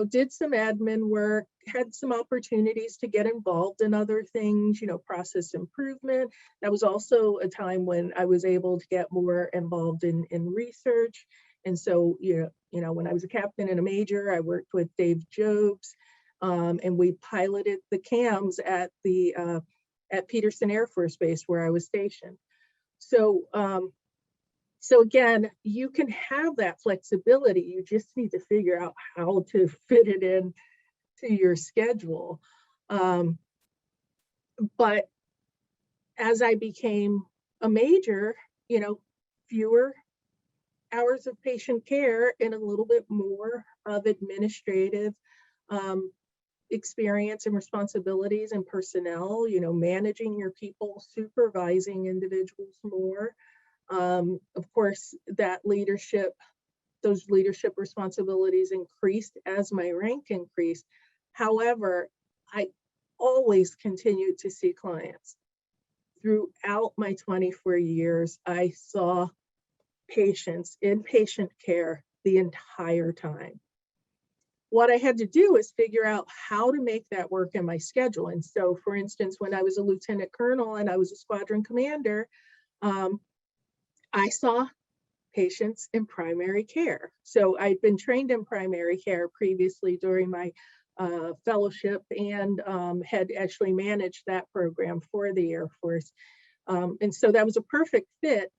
did some admin work, had some opportunities to get involved in other things, process improvement. That was also a time when I was able to get more involved in research. And so, when I was a captain and a major, I worked with Dave Jobs, and we piloted the cams at Peterson Air Force Base where I was stationed. So, so again, you can have that flexibility. You just need to figure out how to fit it in to your schedule. But as I became a major, fewer hours of patient care and a little bit more of administrative experience and responsibilities and personnel, managing your people, supervising individuals more. Of course, those leadership responsibilities increased as my rank increased. However, I always continued to see clients. Throughout my 24 years, I saw patients in patient care the entire time. What I had to do is figure out how to make that work in my schedule. And so, for instance, when I was a lieutenant colonel and I was a squadron commander, I saw patients in primary care. So I'd been trained in primary care previously during my fellowship, and had actually managed that program for the Air Force. And so that was a perfect fit.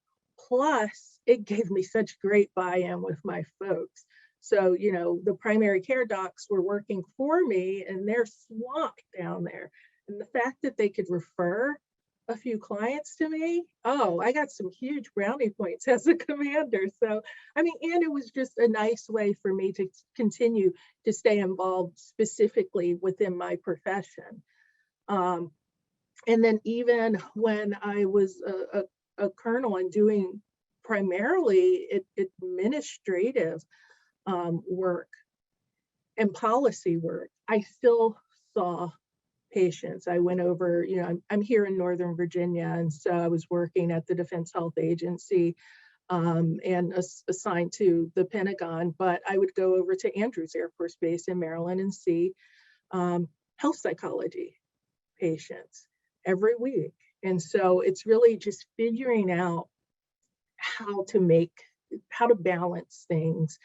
Plus, it gave me such great buy-in with my folks. So, the primary care docs were working for me and they're swamped down there. And the fact that they could refer a few clients to me, I got some huge brownie points as a commander. So, and it was just a nice way for me to continue to stay involved specifically within my profession. And then even when I was a colonel and doing primarily administrative work and policy work, I still saw patients. I went over, I'm here in Northern Virginia, and so I was working at the Defense Health Agency and assigned to the Pentagon, but I would go over to Andrews Air Force Base in Maryland and see health psychology patients every week. And so it's really just figuring out how to balance things.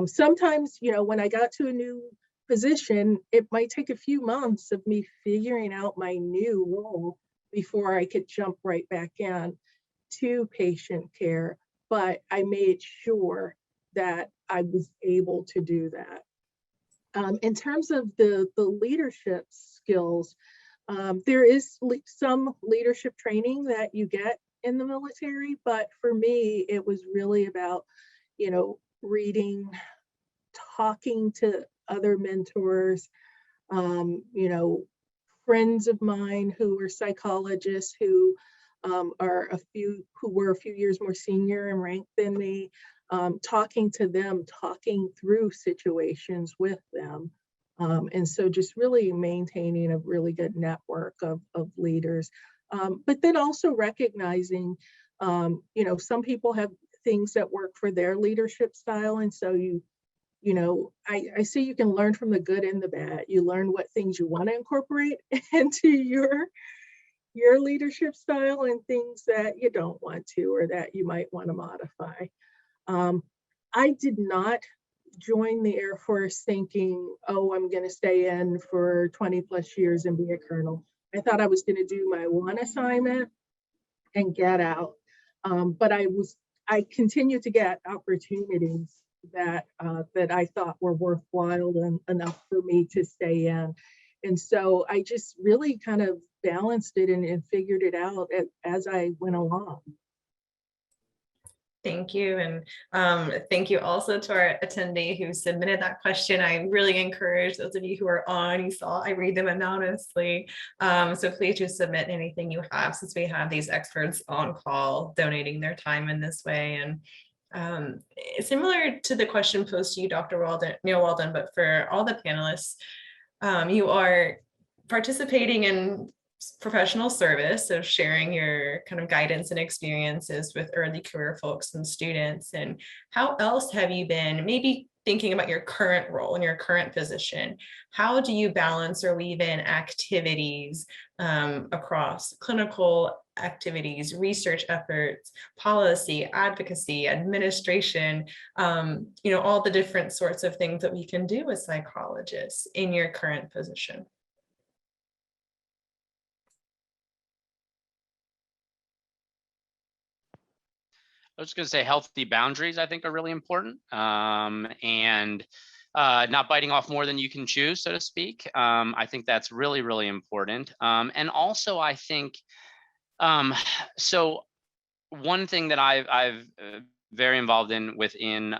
Sometimes, when I got to a new position, it might take a few months of me figuring out my new role before I could jump right back in to patient care. But I made sure that I was able to do that. In terms of the leadership skills, there is some leadership training that you get in the military, but for me, it was really about, reading, talking to other mentors, friends of mine who were psychologists who were a few years more senior in rank than me, talking to them, talking through situations with them. And so just really maintaining a really good network of leaders. But then also recognizing, some people have things that work for their leadership style. And so I see you can learn from the good and the bad. You learn what things you want to incorporate into your leadership style and things that you don't want to, or that you might want to modify. I did not join the Air Force thinking, I'm going to stay in for 20 plus years and be a colonel. I thought I was going to do my one assignment and get out. But I continued to get opportunities that I thought were worthwhile enough for me to stay in. And so I just really kind of balanced it and figured it out as I went along. Thank you. And thank you also to our attendee who submitted that question. I really encourage those of you who are on, you saw I read them anonymously. So please just submit anything you have, since we have these experts on call donating their time in this way. And similar to the question posed to you, Dr. Neil Walden, but for all the panelists, you are participating in professional service, so sharing your kind of guidance and experiences with early career folks and students. And how else have you been maybe thinking about your current role and your current position? How do you balance or weave in activities across clinical activities, research efforts, policy, advocacy, administration, all the different sorts of things that we can do as psychologists in your current position? I was going to say healthy boundaries, I think, are really important, and not biting off more than you can chew, so to speak. I think that's really, really important. And also, I think, so one thing that I've very involved in within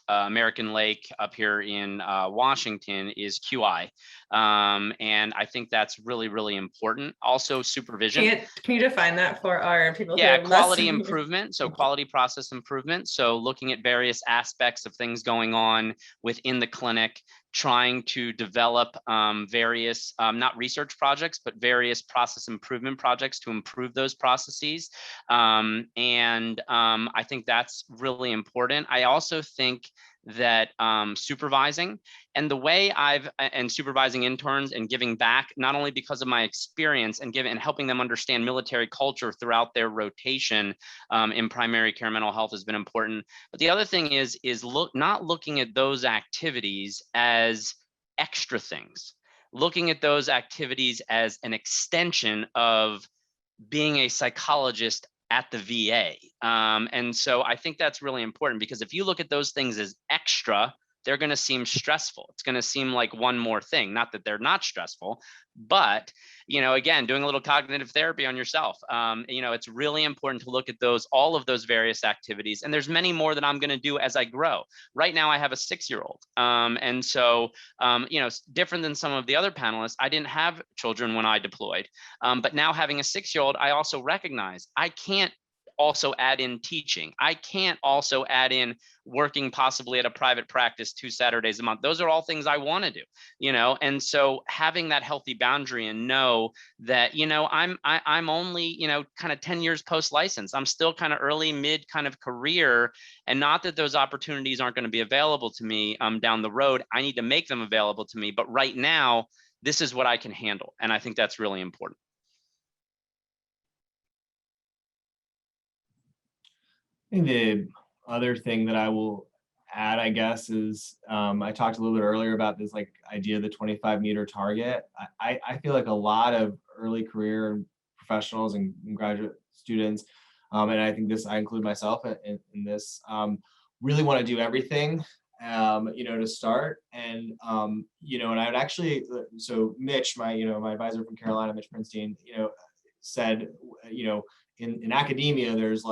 American Lake up here in Washington is QI. And I think that's really, really important. Also supervision. Can you define that for our people? Yeah, who are quality less improvement. So quality process improvement. So looking at various aspects of things going on within the clinic, trying to develop various, not research projects, but various process improvement projects to improve those processes. And I think that's really important. I also think that supervising and the way and supervising interns and giving back, not only because of my experience and helping them understand military culture throughout their rotation in primary care mental health has been important. But the other thing is not looking at those activities as extra things, looking at those activities as an extension of being a psychologist at the VA. And so I think that's really important, because if you look at those things as extra, they're going to seem stressful. It's going to seem like one more thing, not that they're not stressful, but, again, doing a little cognitive therapy on yourself. It's really important to look at all of those various activities. And there's many more that I'm going to do as I grow. Right now I have a 6-year-old. And so, different than some of the other panelists, I didn't have children when I deployed. But now having a 6-year-old, I also recognize I can't also add in teaching. I can't also add in working possibly at a private practice 2 Saturdays a month. Those are all things I want to do, and so having that healthy boundary and know that, I'm only, kind of 10 years post-license. I'm still kind of early, mid kind of career, and not that those opportunities aren't going to be available to me down the road. I need to make them available to me. But right now, this is what I can handle. And I think that's really important. I think the other thing that I will add, I guess, is I talked a little bit earlier about this idea of the 25-meter target. I feel like a lot of early career professionals and graduate students, and I think I include myself in this, really want to do everything, to start. And, and I would actually, so Mitch, my advisor from Carolina, Mitch Prinstein, said, in academia, there's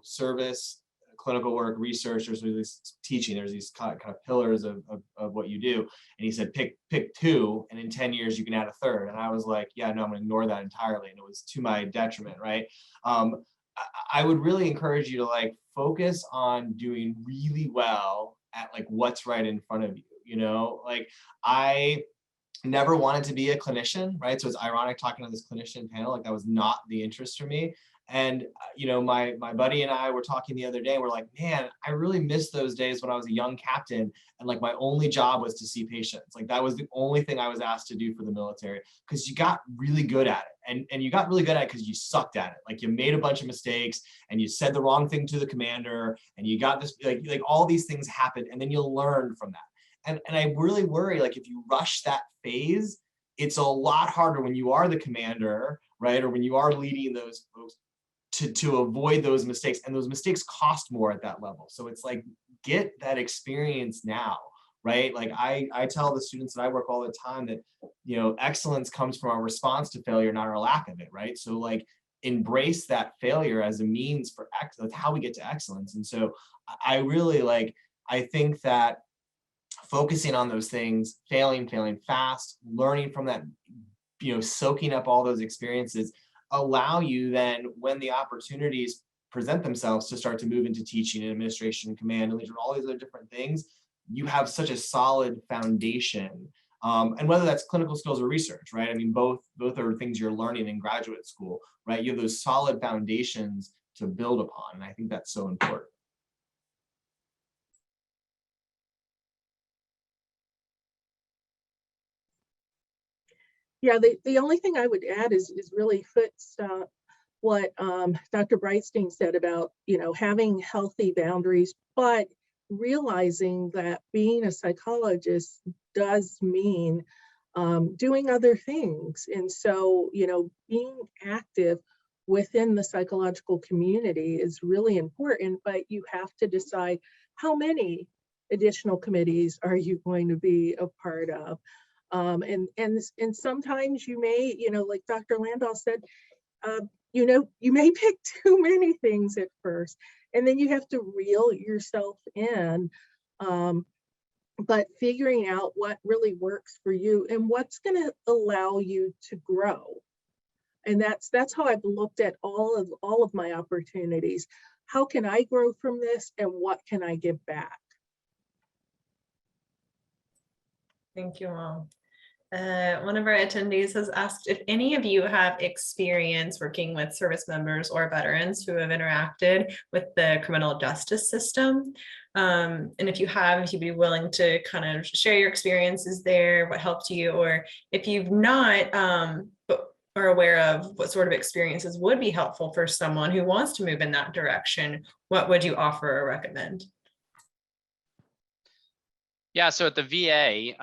service, clinical work, research, there's this teaching, there's these kind of pillars of what you do. And he said, pick 2, and in 10 years, you can add a 3rd. And I was like, yeah, no, I'm gonna ignore that entirely. And it was to my detriment, right? I would really encourage you to focus on doing really well at what's right in front of you, I never wanted to be a clinician, right? So it's ironic talking to this clinician panel, that was not the interest for me. And, my buddy and I were talking the other day, we're like, man, I really miss those days when I was a young captain and my only job was to see patients. That was the only thing I was asked to do for the military, because you got really good at it. And you got really good at it because you sucked at it. You made a bunch of mistakes and you said the wrong thing to the commander and you got this, all these things happen, and then you'll learn from that. And I really worry, if you rush that phase, it's a lot harder when you are the commander, right? Or when you are leading those folks to avoid those mistakes. And those mistakes cost more at that level. So it's get that experience now, right? Like I tell the students that I work all the time that, you know, excellence comes from our response to failure, not our lack of it, right? So like embrace that failure as a means for excellence, how we get to excellence. And so I really I think that focusing on those things, failing fast, learning from that, you know, soaking up all those experiences, allow you then, when the opportunities present themselves, to start to move into teaching and administration, command and leadership, all these other different things. You have such a solid foundation. And whether that's clinical skills or research, right? I mean, both are things you're learning in graduate school, right? You have those solid foundations to build upon. And I think that's so important. Yeah, the only thing I would add is really fits what Dr. Brightstein said about, you know, having healthy boundaries, but realizing that being a psychologist does mean doing other things. And so, you know, being active within the psychological community is really important, but you have to decide how many additional committees are you going to be a part of. And sometimes you may, you know, like Dr. Landahl said, you know, you may pick too many things at first, and then you have to reel yourself in, but figuring out what really works for you and what's going to allow you to grow. And that's how I've looked at all of my opportunities. How can I grow from this, and what can I give back? Thank you all. One of our attendees has asked if any of you have experience working with service members or veterans who have interacted with the criminal justice system. And if you have, if you'd be willing to kind of share your experiences there, what helped you, or if you've not, but are aware of what sort of experiences would be helpful for someone who wants to move in that direction, what would you offer or recommend? Yeah, so at the VA,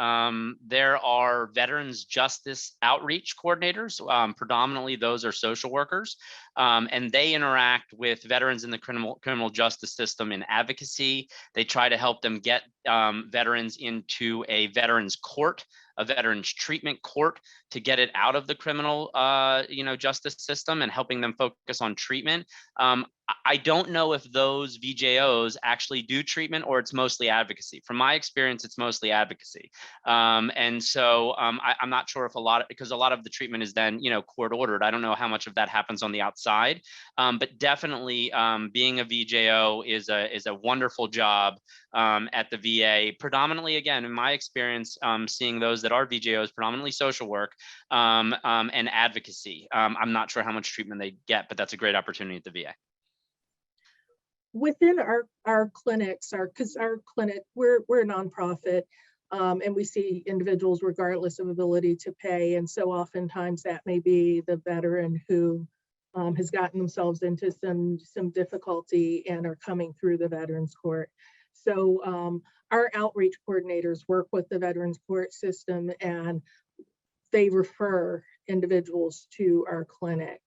there are veterans justice outreach coordinators. Predominantly, those are social workers, and they interact with veterans in the criminal justice system in advocacy. They try to help them get veterans into a veterans court, a veterans treatment court, to get it out of the criminal justice system and helping them focus on treatment. I don't know if those VJOs actually do treatment or it's mostly advocacy. From my experience, it's mostly advocacy. And so I'm not sure if because a lot of the treatment is then, court ordered. I don't know how much of that happens on the outside, but definitely being a VJO is a wonderful job at the VA. Predominantly, again, in my experience, seeing those that are VJOs, predominantly social work and advocacy. I'm not sure how much treatment they get, but that's a great opportunity at the VA. Within our clinics, because our clinic, we're a nonprofit, and we see individuals regardless of ability to pay. And so oftentimes that may be the veteran who has gotten themselves into some difficulty and are coming through the Veterans Court. So our outreach coordinators work with the Veterans Court system, and they refer individuals to our clinic.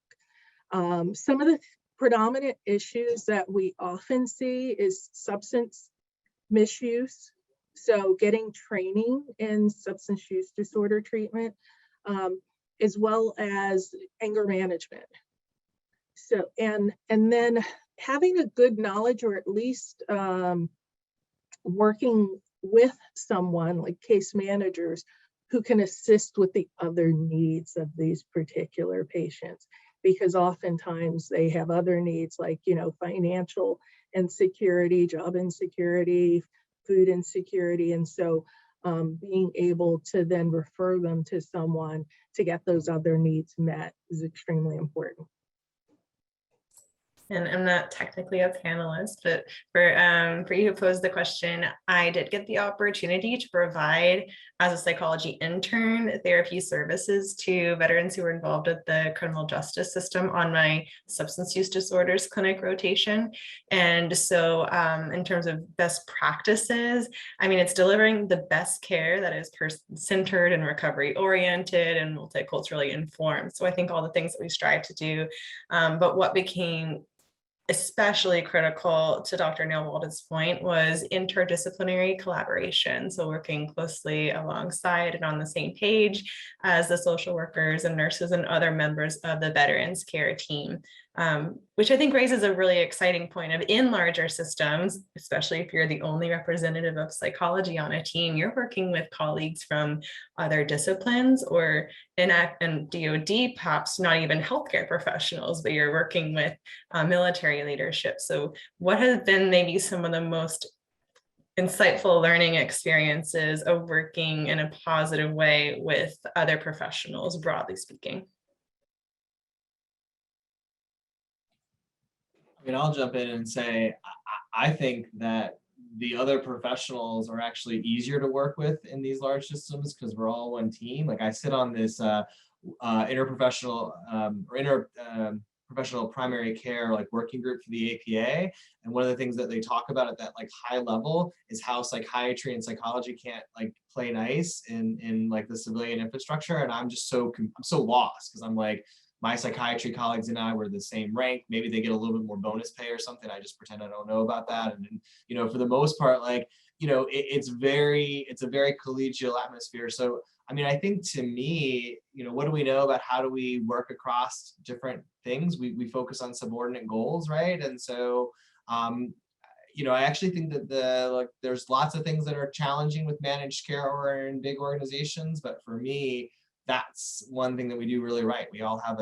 Some of the predominant issues that we often see is substance misuse. So getting training in substance use disorder treatment, as well as anger management. So, and then having a good knowledge, or at least working with someone like case managers who can assist with the other needs of these particular patients. Because oftentimes they have other needs like, financial insecurity, job insecurity, food insecurity. And so being able to then refer them to someone to get those other needs met is extremely important. And I'm not technically a panelist, but for you who posed the question, I did get the opportunity to provide, as a psychology intern, therapy services to veterans who were involved with the criminal justice system on my substance use disorders clinic rotation. And so in terms of best practices, I mean, it's delivering the best care that is person-centered and recovery-oriented and multiculturally informed. So I think all the things that we strive to do, but what became especially critical to Dr. Neil Walden's point was interdisciplinary collaboration. So working closely alongside and on the same page as the social workers and nurses and other members of the veterans care team, which I think raises a really exciting point of in larger systems, especially if you're the only representative of psychology on a team, you're working with colleagues from other disciplines or in DoD, perhaps not even healthcare professionals, but you're working with military leadership. So what has been maybe some of the most insightful learning experiences of working in a positive way with other professionals, broadly speaking? I mean, I'll jump in and say, I think that the other professionals are actually easier to work with in these large systems because we're all one team. Like I sit on this interprofessional professional primary care like working group for the APA, and one of the things that they talk about at that like high level is how psychiatry and psychology can't like play nice in like the civilian infrastructure, and I'm just I'm so lost because I'm like, my psychiatry colleagues and I were the same rank. Maybe they get a little bit more bonus pay or something. I just pretend I don't know about that. And you know, for the most part, like, you know, it's a very collegial atmosphere. So, I mean, I think to me, you know, what do we know about how do we work across different things? We focus on subordinate goals, right? And so, you know, I actually think that there's lots of things that are challenging with managed care or in big organizations, but for me, that's one thing that we do really right. We all have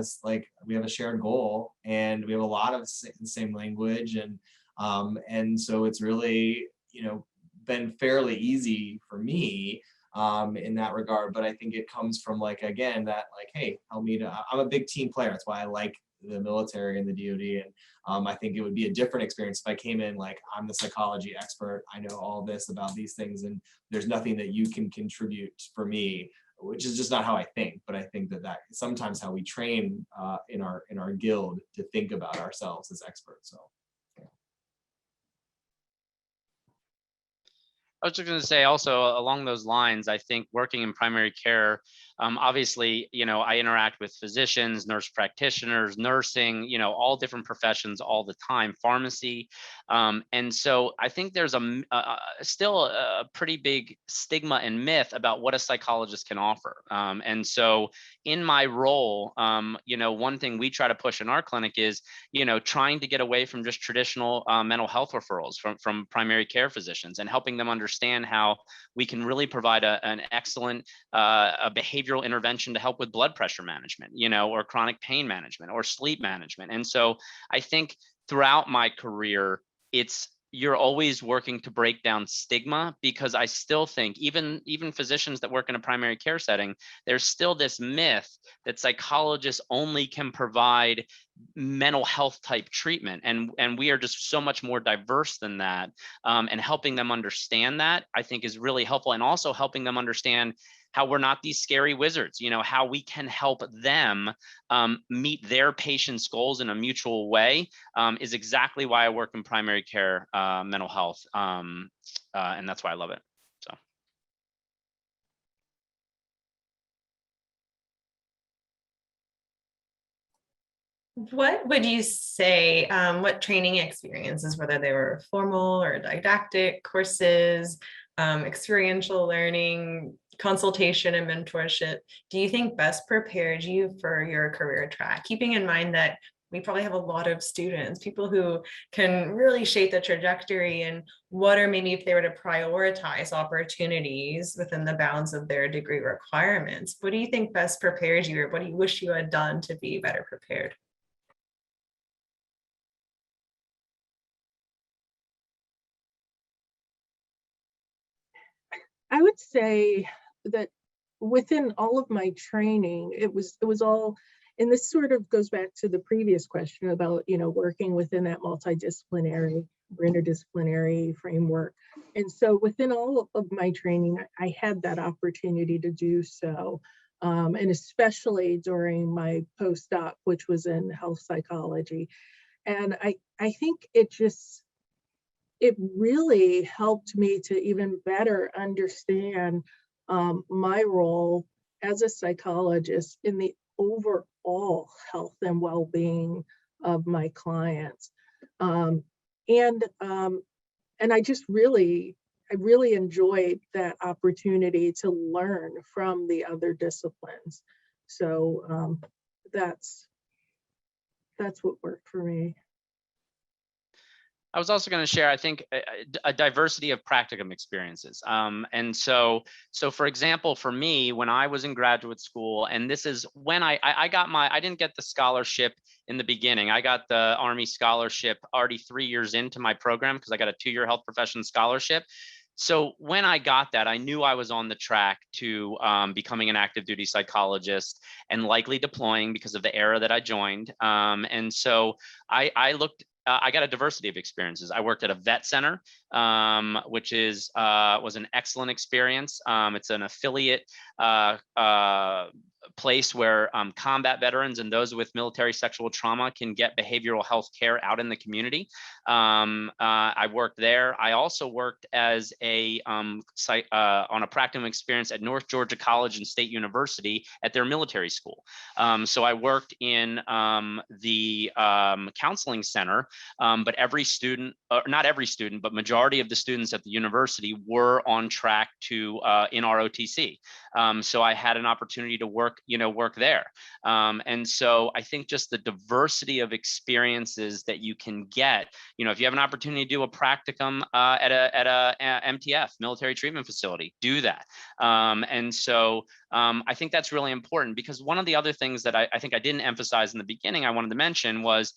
we have a shared goal, and we have a lot of the same language, and so it's really, you know, been fairly easy for me in that regard. But I think it comes from like, again, that like, hey, help me to. I'm a big team player. That's why I like the military and the DoD, and I think it would be a different experience if I came in like, I'm the psychology expert, I know all this about these things, and there's nothing that you can contribute for me, which is just not how I think. But I think that is sometimes how we train in our guild to think about ourselves as experts. So. I was just going to say also along those lines, I think working in primary care, obviously, you know, I interact with physicians, nurse practitioners, nursing, you know, all different professions all the time, pharmacy. And so I think there's still a pretty big stigma and myth about what a psychologist can offer. And so in my role, you know, one thing we try to push in our clinic is, you know, trying to get away from just traditional mental health referrals from primary care physicians and helping them understand how we can really provide an excellent a behavioral intervention to help with blood pressure management, you know, or chronic pain management or sleep management. And so I think throughout my career, you're always working to break down stigma, because I still think even physicians that work in a primary care setting, there's still this myth that psychologists only can provide mental health type treatment, and we are just so much more diverse than that. And helping them understand that, I think, is really helpful, and also helping them understand how we're not these scary wizards, you know, how we can help them meet their patients' goals in a mutual way, is exactly why I work in primary care mental health. And that's why I love it. So. What would you say, what training experiences, whether they were formal or didactic courses, experiential learning, consultation and mentorship, do you think best prepared you for your career track? Keeping in mind that we probably have a lot of students, people who can really shape the trajectory, and what are maybe, if they were to prioritize opportunities within the bounds of their degree requirements, what do you think best prepared you, or what do you wish you had done to be better prepared? I would say that within all of my training, it was all, and this sort of goes back to the previous question about, you know, working within that multidisciplinary or interdisciplinary framework. And so within all of my training, I had that opportunity to do so. And especially during my postdoc, which was in health psychology. And I think it really helped me to even better understand my role as a psychologist in the overall health and well-being of my clients. Um, and I just really, I really enjoyed that opportunity to learn from the other disciplines. So that's what worked for me. I was also going to share, I think, a diversity of practicum experiences. And so for example, for me, when I was in graduate school, and this is when I got I didn't get the scholarship in the beginning. I got the Army scholarship already 3 years into my program because I got a 2-year health profession scholarship. So when I got that, I knew I was on the track to becoming an active duty psychologist and likely deploying because of the era that I joined. And so I looked. I got a diversity of experiences. I worked at a vet center, which was an excellent experience. It's an affiliate place where combat veterans and those with military sexual trauma can get behavioral health care out in the community. I worked there. I also worked as on a practicum experience at North Georgia College and State University at their military school. So I worked in the counseling center, but every student, not every student, but majority of the students at the university were on track to in ROTC. So I had an opportunity to work there. And so I think just the diversity of experiences that you can get, if you have an opportunity to do a practicum at a MTF, military treatment facility, do that. And so I think that's really important, because one of the other things that I think I didn't emphasize in the beginning, I wanted to mention was,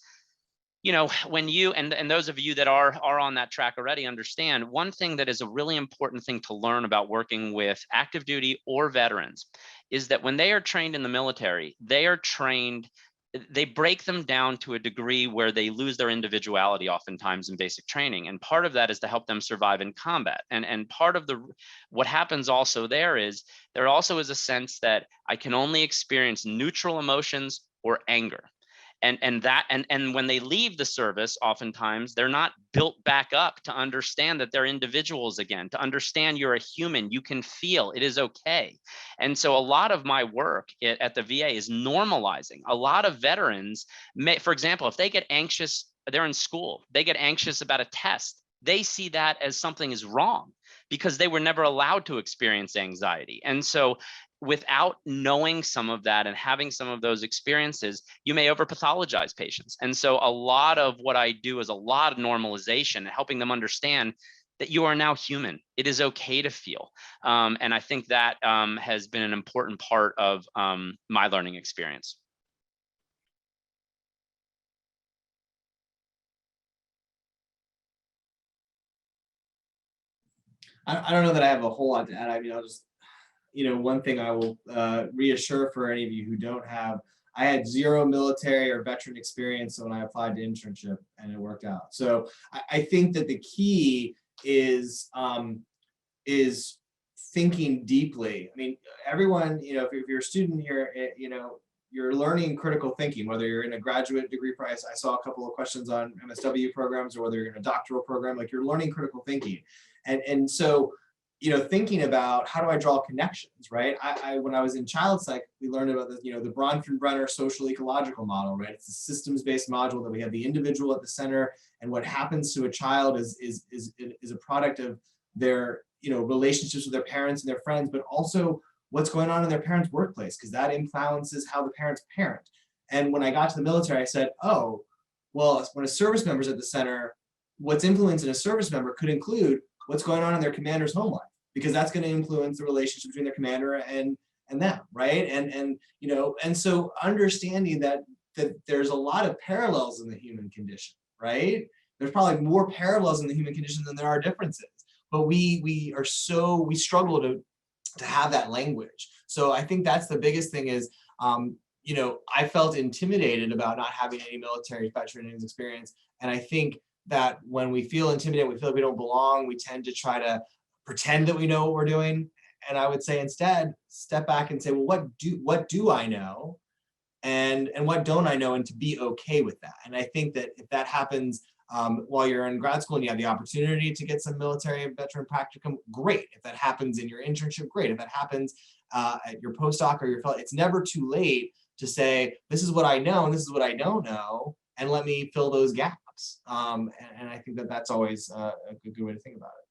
when you, and those of you that are on that track already understand, one thing that is a really important thing to learn about working with active duty or veterans is that when they are trained in the military, they break them down to a degree where they lose their individuality oftentimes in basic training. And part of that is to help them survive in combat. And part of what happens also there also is a sense that I can only experience neutral emotions or anger. And when they leave the service, oftentimes they're not built back up to understand that they're individuals again, to understand you're a human, you can feel, it is okay. And so a lot of my work at the VA is normalizing. A lot of veterans for example, if they get anxious, they're in school, they get anxious about a test, they see that as something is wrong because they were never allowed to experience anxiety. And so without knowing some of that and having some of those experiences, you may over-pathologize patients. And so a lot of what I do is a lot of normalization, helping them understand that you are now human. It is okay to feel. And I think that has been an important part of my learning experience. I don't know that I have a whole lot to add. I mean, I'll just, one thing I will reassure for any of you who don't have, I had 0 military or veteran experience when I applied to internship, and it worked out. So I think that the key is thinking deeply. I mean, everyone, if you're a student here, you're learning critical thinking, whether you're in a graduate degree price. I saw a couple of questions on MSW programs, or whether you're in a doctoral program, like you're learning critical thinking. And so, thinking about how do I draw connections, right? When I was in child psych, we learned about the Bronfenbrenner social ecological model, right? It's a systems-based module that we have the individual at the center, and what happens to a child is a product of their, relationships with their parents and their friends, but also what's going on in their parents' workplace, because that influences how the parents parent. And when I got to the military, I said, oh, well, when a service member's at the center, what's influencing a service member could include what's going on in their commander's home life, because that's going to influence the relationship between their commander and them, right? And so understanding that there's a lot of parallels in the human condition, right? There's probably more parallels in the human condition than there are differences, but we struggle to have that language. So I think that's the biggest thing is, I felt intimidated about not having any military veteran experience, and I think that when we feel intimidated, we feel like we don't belong, we tend to try to pretend that we know what we're doing. And I would say instead, step back and say, well, what do I know? And what don't I know? And to be okay with that. And I think that if that happens while you're in grad school and you have the opportunity to get some military veteran practicum, great. If that happens in your internship, great. If that happens at your postdoc or your fellow, it's never too late to say, this is what I know and this is what I don't know, and let me fill those gaps. gaps. And I think that that's always a good way to think about it.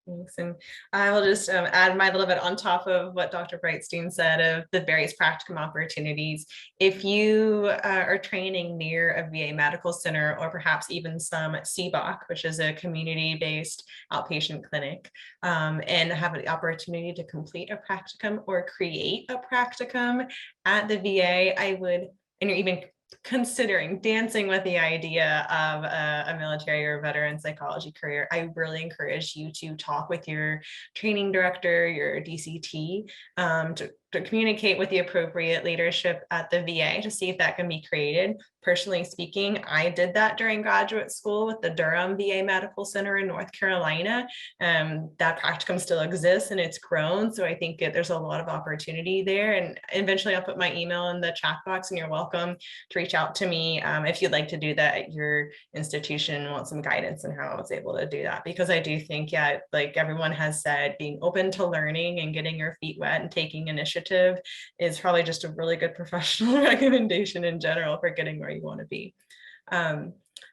Thanks. And I will just add my little bit on top of what Dr. Brightstein said of the various practicum opportunities. If you are training near a VA medical center, or perhaps even some CBOC, which is a community-based outpatient clinic, and have the opportunity to complete a practicum or create a practicum at the VA, I would, and you're even considering dancing with the idea of a military or veteran psychology career, I really encourage you to talk with your training director, your DCT, to communicate with the appropriate leadership at the VA to see if that can be created. Personally speaking, I did that during graduate school with the Durham VA Medical Center in North Carolina. That practicum still exists and it's grown. So I think there's a lot of opportunity there. And eventually I'll put my email in the chat box, and you're welcome to reach out to me if you'd like to do that at your institution and want some guidance on how I was able to do that. Because I do think, yeah, like everyone has said, being open to learning and getting your feet wet and taking initiative is probably just a really good professional recommendation in general for getting where you want to be.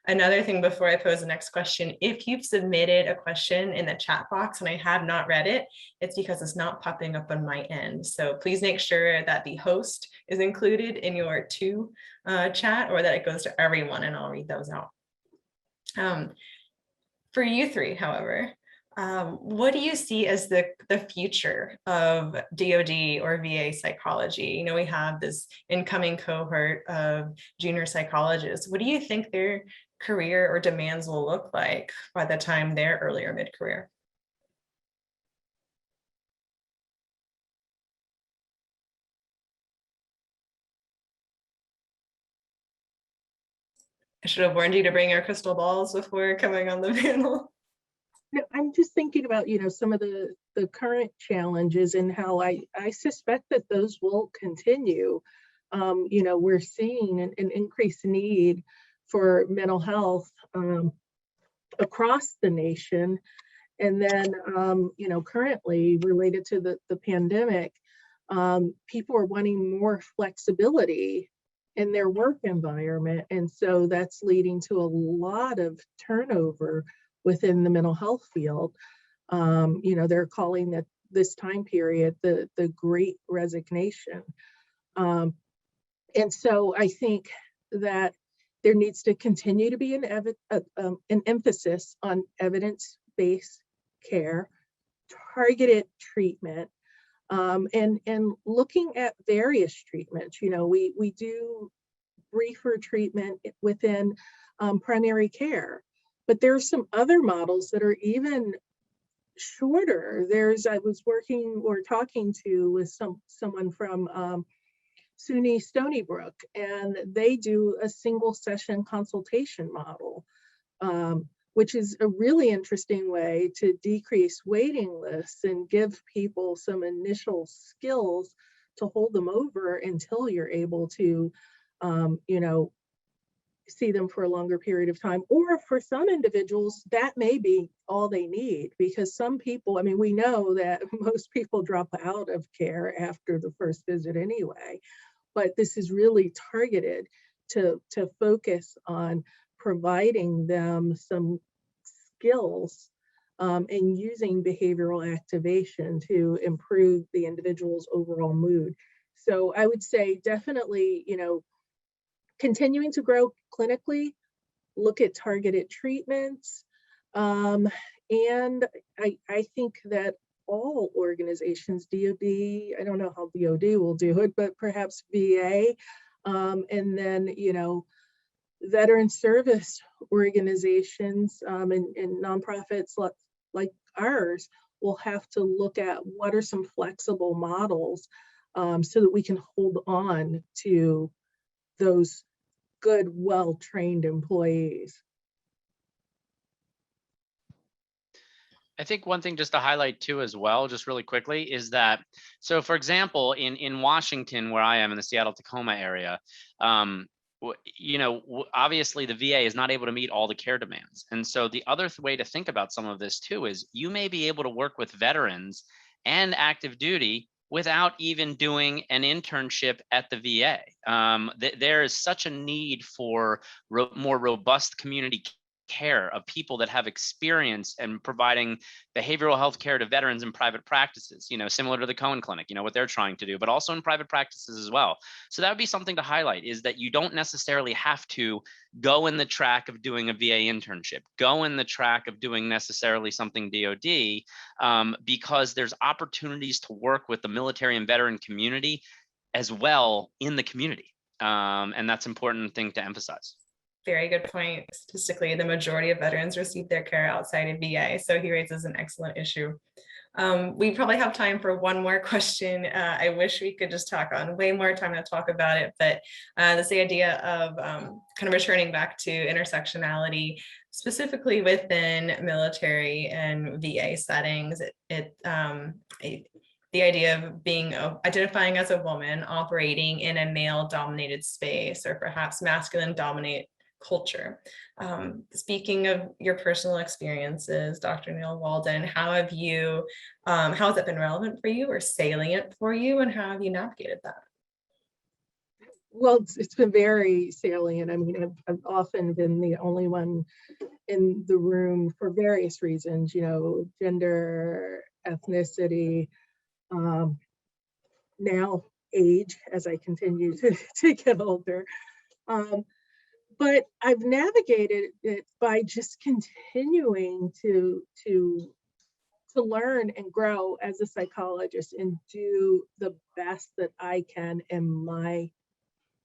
Another thing before I pose the next question, if you've submitted a question in the chat box and I have not read it, it's because it's not popping up on my end. So please make sure that the host is included in your to chat, or that it goes to everyone, and I'll read those out. For you three, however, what do you see as the future of DoD or VA psychology? You know, we have this incoming cohort of junior psychologists. What do you think their career or demands will look like by the time they're early or mid-career? I should have warned you to bring your crystal balls before coming on the panel. I'm just thinking about, some of the current challenges and how I suspect that those will continue. We're seeing an increased need for mental health across the nation. And then, currently related to the pandemic, people are wanting more flexibility in their work environment. And so that's leading to a lot of turnover within the mental health field. They're calling that this time period the Great Resignation. And so I think that there needs to continue to be an emphasis on evidence-based care, targeted treatment, and looking at various treatments. We do briefer treatment within primary care, but there's some other models that are even shorter. I was working or talking with someone from SUNY Stony Brook, and they do a single session consultation model, which is a really interesting way to decrease waiting lists and give people some initial skills to hold them over until you're able to, see them for a longer period of time. Or for some individuals, that may be all they need, because some people, we know that most people drop out of care after the first visit anyway, but this is really targeted to focus on providing them some skills and using behavioral activation to improve the individual's overall mood. So I would say definitely, continuing to grow clinically, look at targeted treatments. And I think that all organizations, DoD, I don't know how DoD will do it, but perhaps VA, and then, veteran service organizations and nonprofits like ours will have to look at what are some flexible models so that we can hold on to those good, well-trained employees. I think one thing just to highlight too as well, just really quickly, is that, so for example, in Washington, where I am in the Seattle-Tacoma area, obviously the VA is not able to meet all the care demands. And so the other way to think about some of this too is you may be able to work with veterans and active duty without even doing an internship at the VA. There is such a need for more robust community care of people that have experience in providing behavioral health care to veterans in private practices, similar to the Cohen Clinic, what they're trying to do, but also in private practices as well. So that would be something to highlight, is that you don't necessarily have to go in the track of doing a VA internship, go in the track of doing necessarily something DoD, because there's opportunities to work with the military and veteran community as well in the community. And that's an important thing to emphasize. Very good point. Statistically, the majority of veterans receive their care outside of VA. So he raises an excellent issue. We probably have time for one more question. I wish we could just talk on way more time to talk about it, but this the idea of kind of returning back to intersectionality, specifically within military and VA settings. The idea of identifying as a woman operating in a male-dominated space, or perhaps masculine-dominated culture. Speaking of your personal experiences, Dr. Neil Walden, how has it been relevant for you or salient for you, and how have you navigated that? Well, it's been very salient. I mean, I've often been the only one in the room for various reasons, gender, ethnicity, now age, as I continue to get older. But I've navigated it by just continuing to learn and grow as a psychologist and do the best that I can in my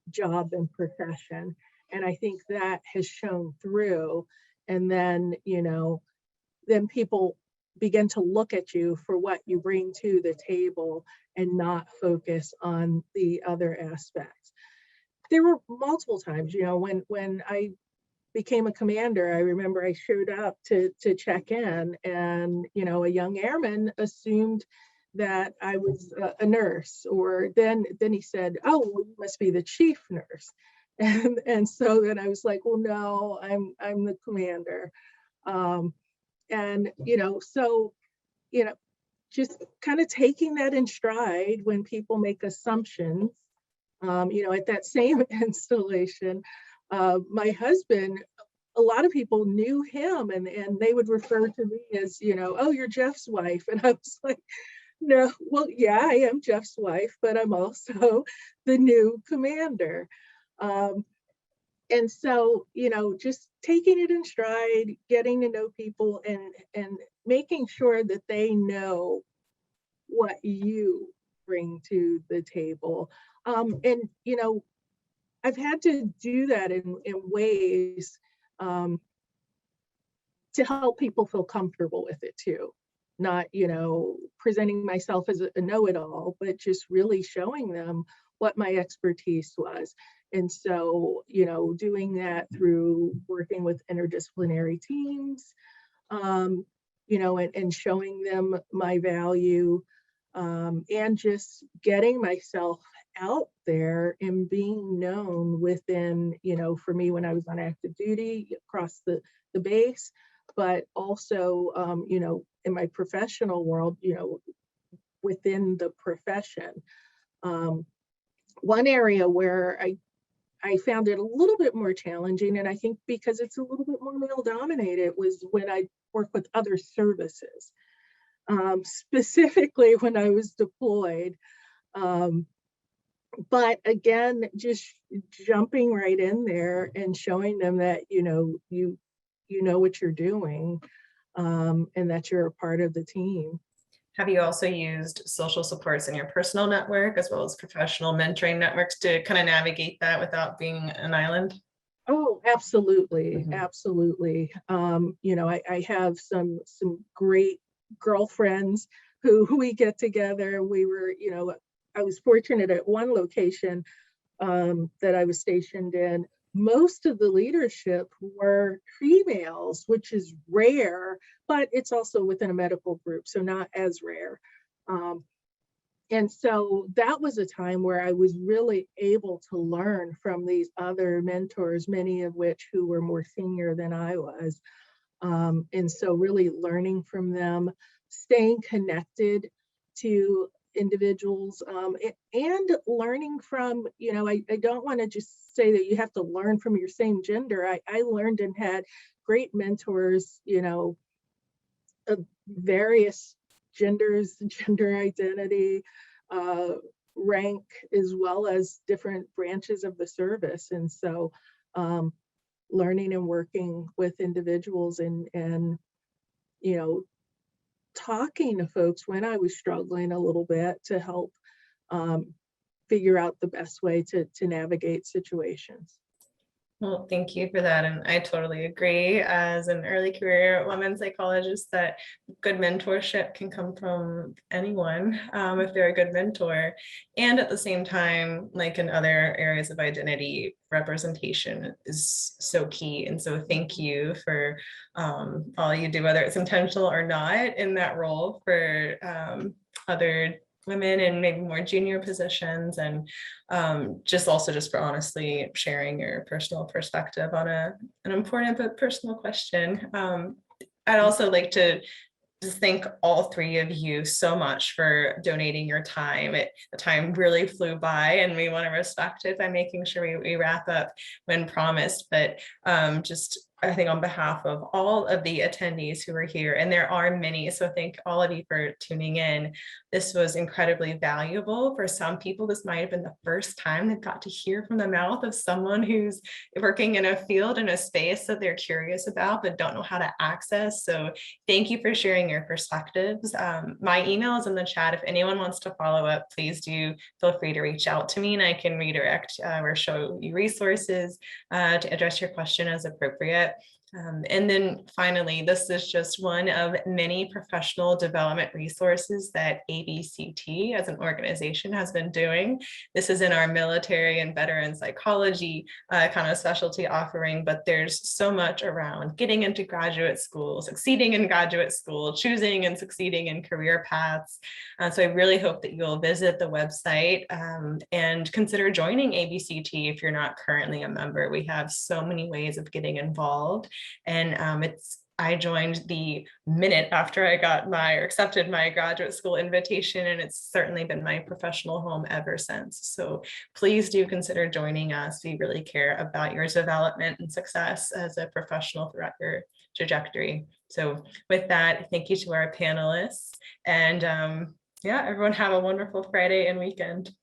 job and profession. And I think that has shown through. And then, then people begin to look at you for what you bring to the table and not focus on the other aspects. There were multiple times, when I became a commander, I remember I showed up to check in, and, a young airman assumed that I was a nurse, or then he said, "Oh, well, you must be the chief nurse." And so then I was like, "Well, no, I'm the commander." Just kind of taking that in stride when people make assumptions. At that same installation, my husband, a lot of people knew him, and they would refer to me as, "Oh, you're Jeff's wife." And I was like, "No, well, yeah, I am Jeff's wife, but I'm also the new commander." And so, just taking it in stride, getting to know people, and making sure that they know what you bring to the table. I've had to do that in ways to help people feel comfortable with it too. Not, presenting myself as a know-it-all, but just really showing them what my expertise was. And so, doing that through working with interdisciplinary teams, and showing them my value, and just getting myself out there and being known within, for me, when I was on active duty across the base, but also, in my professional world, within the profession. One area where I found it a little bit more challenging, and I think because it's a little bit more male dominated, was when I worked with other services, specifically when I was deployed. But again, just jumping right in there and showing them that, you know what you're doing, and that you're a part of the team. Have you also used social supports in your personal network as well as professional mentoring networks to kind of navigate that without being an island? Oh, absolutely. Mm-hmm. Absolutely. I have some great girlfriends who we get together. We were, I was fortunate at one location that I was stationed in. Most of the leadership were females, which is rare, but it's also within a medical group, so not as rare. And so that was a time where I was really able to learn from these other mentors, many of which who were more senior than I was. And so really learning from them, staying connected to individuals, and learning from, you know, I don't want to just say that you have to learn from your same gender. I learned and had great mentors, you know, of various genders, gender identity, rank, as well as different branches of the service. And so learning and working with individuals and you know, talking to folks when I was struggling a little bit to help figure out the best way to navigate situations. Well, thank you for that. And I totally agree as an early career women psychologist that good mentorship can come from anyone if they're a good mentor. And at the same time, like in other areas of identity, representation is so key. And so thank you for all you do, whether it's intentional or not, in that role for other women in maybe more junior positions, and just for honestly sharing your personal perspective on an important but personal question. I'd also like to just thank all three of you so much for donating your time. The time really flew by, and we want to respect it by making sure we wrap up when promised. But I think on behalf of all of the attendees who are here, and there are many, so thank all of you for tuning in. This was incredibly valuable. For some people, this might have been the first time they've got to hear from the mouth of someone who's working in a field, in a space that they're curious about but don't know how to access. So thank you for sharing your perspectives. My email is in the chat. If anyone wants to follow up, please do feel free to reach out to me, and I can redirect or show you resources to address your question as appropriate. And then finally, this is just one of many professional development resources that ABCT as an organization has been doing. This is in our military and veteran psychology kind of specialty offering, but there's so much around getting into graduate school, succeeding in graduate school, choosing and succeeding in career paths. So I really hope that you'll visit the website and consider joining ABCT if you're not currently a member. We have so many ways of getting involved. And I joined the minute after I got accepted my graduate school invitation, and it's certainly been my professional home ever since. So please do consider joining us. We really care about your development and success as a professional throughout your trajectory. So with that, thank you to our panelists, and everyone have a wonderful Friday and weekend.